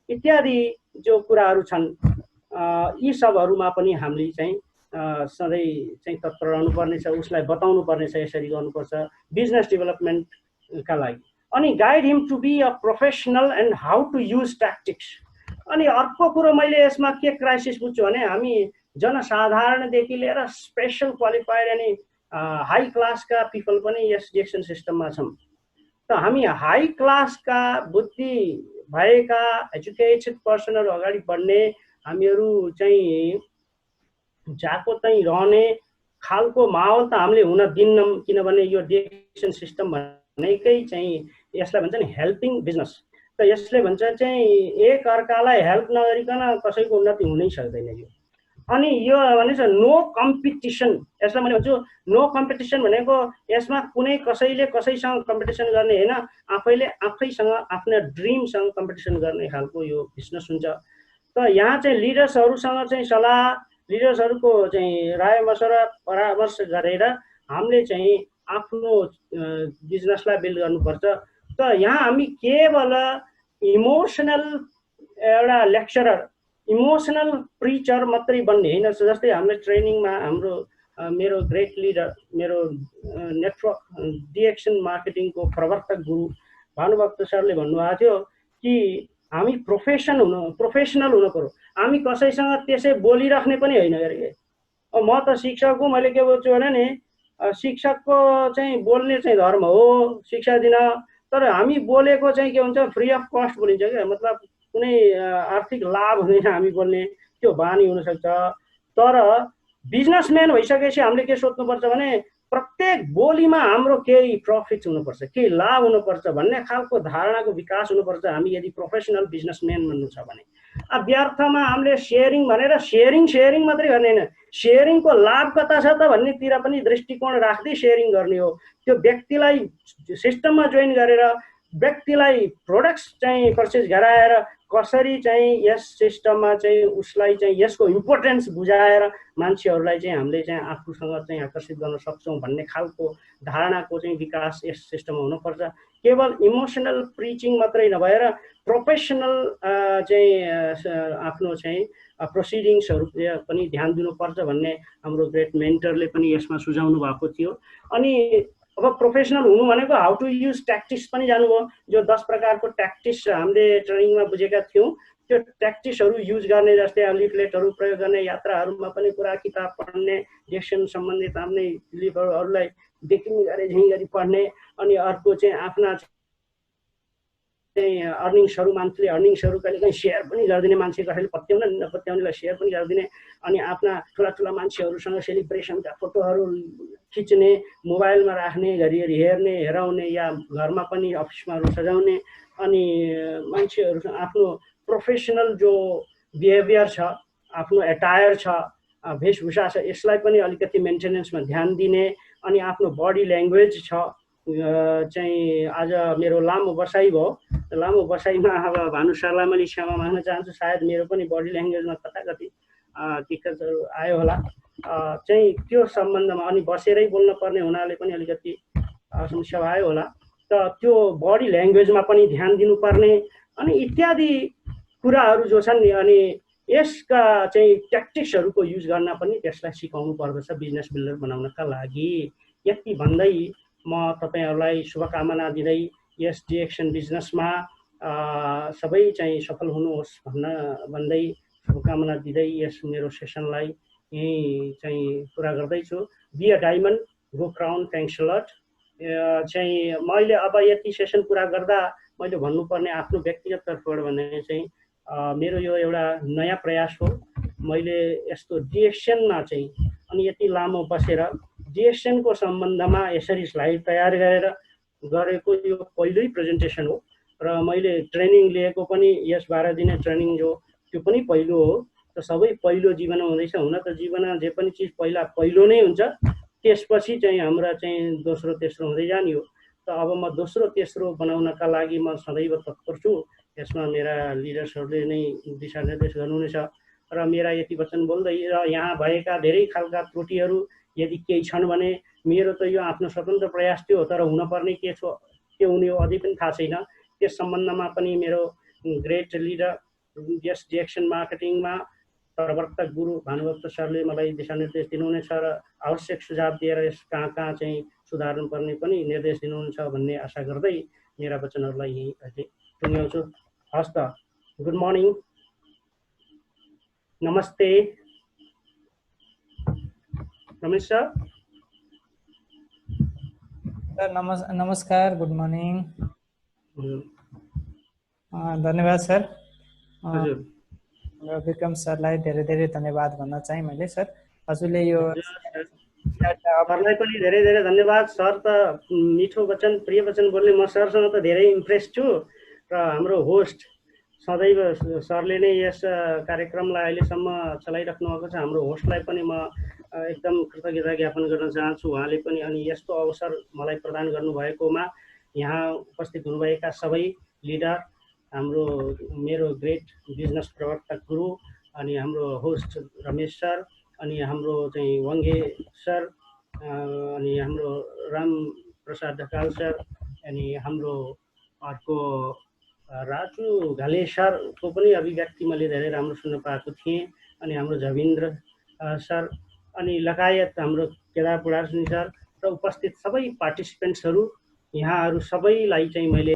इत्यादि जो कुराहरू छन्, यी सबहरूमा पनि हामीले चाहिँ सधैँ चाहिँ तत्पर रहनुपर्नेछ, उसलाई बताउनु पर्नेछ यसरी गर्नुपर्छ बिजनेस डेभलपमेन्टका लागि। अनि guide him to be a professional and how to use tactics. अनि अर्को कुरो मैले यसमा के क्राइसिस बुझ्छु भने हामी जनसाधारणदेखि लिएर स्पेसल क्वालिफाइड अनि हाई क्लासका पिपल पनि यस डिरेक्सन सिस्टममा छौँ। त हामी हाई क्लासका बुद्धि भएका एजुकेटेड पर्सनहरू अगाडि बढ्ने, हामीहरू चाहिँ जाको चाहिँ रहने खालको माहौल त हामीले हुन दिन्नौँ, किनभने यो डिरेक्सन सिस्टम भनेकै चाहिँ यसलाई भन्छ नि हेल्पिङ बिजनेस। त यसले भन्छ चाहिँ एक अर्कालाई हेल्प नगरिकन कसैको उन्नति हुनै सक्दैन यो। अनि यो भनेको नो कम्पिटिसन, यसलाई मैले भन्छु नो कम्पिटिसन भनेको यसमा कुनै कसैले कसैसँग कम्पिटिसन गर्ने होइन, आफैले आफैसँग आफ्नो ड्रिमसँग कम्पिटिसन गर्ने खालको यो बिजनेस हुन्छ। त यहाँ चाहिँ लिडर्सहरूसँग चाहिँ सल्लाह, लिडर्सहरूको चाहिँ राय मशवरा परामर्श गरेर हामीले चाहिँ आफ्नो बिजनेसलाई बिल्ड गर्नुपर्छ। त यहाँ हामी केवल इमोसनल एउटा लेक्चरर, इमोसनल प्रिचर मात्रै बन्ने होइन। जस्तै हामीले ट्रेनिङमा हाम्रो मेरो ग्रेट लिडर, मेरो नेटवर्क डिरेक्सन मार्केटिङको प्रवर्तक गुरु भानुभक्त सरले भन्नुभएको थियो कि हामी प्रोफेसनल हुनु पर्यो। हामी कसैसँग त्यसै बोलिराख्ने पनि होइन अरे। म त शिक्षक हुँ, मैले के बोल्छु भने नि शिक्षकको चाहिँ बोल्ने चाहिँ धर्म हो शिक्षा दिन, तर हामी बोलेको चाहिँ के हुन्छ फ्री अफ कस्ट बोलिन्छ क्या, मतलब कुनै आर्थिक लाभ हुँदैन हामी बोल्ने, त्यो बानी हुनसक्छ। तर बिजनेसम्यान भइसकेपछि हामीले के सोच्नुपर्छ भने प्रत्येक बोलीमा हाम्रो केही प्रफिट हुनुपर्छ, केही लाभ हुनुपर्छ भन्ने खालको धारणाको विकास हुनुपर्छ हामी यदि प्रोफेसनल बिजनेसम्यान बन्नु छ भने। अब व्यर्थमा हामीले सेयरिङ भनेर सेयरिङ मात्रै गर्ने होइन, सेयरिङको लाभ कता छ त भन्नेतिर पनि दृष्टिकोण राख्दै सेयरिङ गर्ने हो। त्यो व्यक्तिलाई सिस्टममा जोइन गरेर व्यक्तिलाई प्रोडक्ट्स चाहिँ पर्चेस गराएर कसरी चाहिँ यस सिस्टममा चाहिँ उसलाई चाहिँ यसको इम्पोर्टेन्स बुझाएर मान्छेहरूलाई चाहिँ हामीले चाहिँ आफूसँग चाहिँ आकर्षित गर्न सक्छौँ भन्ने खालको धारणाको चाहिँ विकास यस सिस्टममा हुनुपर्छ। केवल इमोसनल प्रिचिङ मात्रै नभएर प्रोफेसनल चाहिँ आफ्नो चाहिँ प्रोसिडिङ्सहरू पनि ध्यान दिनुपर्छ भन्ने हाम्रो ग्रेट मेन्टरले पनि यसमा सुझाउनु भएको थियो। अनि अब प्रोफेसनल हुनु भनेको हाउ टु युज ट्याक्टिक्स पनि जानुभयो। जो 10 प्रकारको ट्याक्टिक्स हामीले ट्रेनिङमा बुझेका थियौँ, त्यो ट्याक्टिक्सहरू युज गर्ने, जस्तै लिफलेटहरू प्रयोग गर्ने, यात्राहरूमा पनि कुरा किताब पढ्ने, डिरेक्सन सम्बन्धित हामीले लिफहरूलाई देखिने गरे झैँ गरी पढ्ने। अनि अर्को चाहिँ आफ्ना चाहिँ अर्निङ्सहरू, मान्थली अर्निङ्सहरू कहिलेकाहीँ सेयर पनि गरिदिने, मान्छे कसैले पत्याउन नपत्याउनेलाई सेयर पनि गरिदिने। अनि आफ्ना ठुला मान्छेहरूसँग सेलिब्रेसनका फोटोहरू खिच्ने, मोबाइलमा राख्ने, घरिघरि हेर्ने, हेराउने, या घरमा पनि अफिसमा सजाउने। अनि मान्छेहरूसँग आफ्नो प्रोफेसनल जो बिहेभियर छ, आफ्नो एटायर छ, वेशभूषा छ, यसलाई पनि अलिकति मेन्टेनेन्समा ध्यान दिने। अनि आफ्नो बडी ल्याङ्ग्वेज छ, चाहिँ आज मेरो लामो बसाइ भयो, लामो बसाइमा अब भानु सरलाई मैले क्षमा माग्न चाहन्छु, सायद मेरो पनि बडी ल्याङ्ग्वेजमा कताकति दिक्कतहरू आयो होला चाहिँ त्यो सम्बन्धमा। अनि बसेरै बोल्न पर्ने हुनाले पनि अलिकति समस्या भयो होला, त त्यो बडी ल्याङ्ग्वेजमा पनि ध्यान दिनुपर्ने अनि इत्यादि कुराहरू जो छन् नि। अनि यसका चाहिँ ट्याक्टिक्सहरूको युज गर्न पनि त्यसलाई सिकाउनु पर्दछ बिजनेस बिल्डर बनाउनका लागि। यति भन्दै म तपाईहरुलाई शुभकामना दिँदै यस डिरेक्सन बिजनेसमा सबै चाहिँ सफल हुनुहोस् भन्दै शुभकामना दिँदै यस मेरो सेसनलाई यही चाहिँ पुरा गर्दैछु। Be a diamond, go crown, thanks a lot. चाहिँ मैले अब यति सेसन पुरा गर्दा मैले भन्नुपर्ने आफ्नो व्यक्तिगत तर्फबाट भने चाहिँ मेरो यो एउटा नयाँ प्रयास हो। मैले यस्तो डिरेक्सनमा चाहिँ अनि यति लामो बसेर डिएसएनको सम्बन्धमा यसरी स्लाइड तयार गरेको यो पहिल्यै प्रेजेन्टेसन हो र मैले ट्रेनिङ लिएको पनि यस 12 दिने ट्रेनिङ जो त्यो पनि पहिलो हो। त सबै पहिलो जीवनमा हुँदैछ। हुन त जीवनमा जे पनि चिज पहिलो नै हुन्छ, त्यसपछि चाहिँ हाम्रा चाहिँ दोस्रो तेस्रो हुँदै जाने हो। त अब म दोस्रो तेस्रो बनाउनका लागि म सदैव तत्पर छु। यसमा मेरा लिडर्सहरूले नै दिशानिर्देश गर्नुहुनेछ र मेरा यति वचन बोल्दै र यहाँ भएका धेरै खालका त्रुटिहरू यदि केही छन् भने मेरो त यो आफ्नो स्वतन्त्र प्रयास थियो, तर हुनपर्ने के छ के हुने हो अझै पनि थाहा छैन। त्यस सम्बन्धमा पनि मेरो ग्रेट लिडर यस डिएक्सन मार्केटिङमा प्रवर्तक गुरु भानुभक्त सरले मलाई दिशानिर्देश दिनुहुनेछ र आवश्यक सुझाव दिएर यस कहाँ कहाँ चाहिँ सुधार्नुपर्ने पनि निर्देश दिनुहुन्छ भन्ने आशा गर्दै मेरा वचनहरूलाई यही अहिले टुङ्ग्याउँछु। हस् त, गुड मर्निङ, नमस्ते रमेश सर। सर नमस्कार, गुड मर्निङ। धन्यवाद सर। हजुर, विक्रम सरलाई धेरै धेरै धन्यवाद भन्न चाहे मैले। सर हजुरले यो सरलाई पनि धेरै धेरै धन्यवाद। सर त मिठो वचन, प्रिय वचन बोल्ने, म सरसँग त धेरै इम्प्रेस छु र हाम्रो होस्ट सदैव सरले नै यस कार्यक्रमलाई अहिलेसम्म चलाइराख्नु भएको छ। हाम्रो होस्टलाई पनि म एकदम कृतज्ञता ज्ञापन गर्न चाहन्छु। उहाँले पनि अनि यस्तो अवसर मलाई प्रदान गर्नुभएकोमा यहाँ उपस्थित हुनुभएका सबै लिडर, हाम्रो मेरो ग्रेट बिजनेस प्रवर्तक गुरु अनि हाम्रो होस्ट रमेश सर अनि हाम्रो चाहिँ वाङ्गे सर अनि हाम्रो राम प्रसाद ढकाल सर अनि हाम्रो अर्को राजु घाले सरको पनि अभिव्यक्ति मैले धेरै राम्रो सुन्न पाएको थिएँ अनि हाम्रो झविन्द्र सर अनि लगायत हाम्रो केदार पुडार्सिनी सर र उपस्थित सबै पार्टिसिपेन्ट्सहरू, यहाँहरू सबैलाई चाहिँ मैले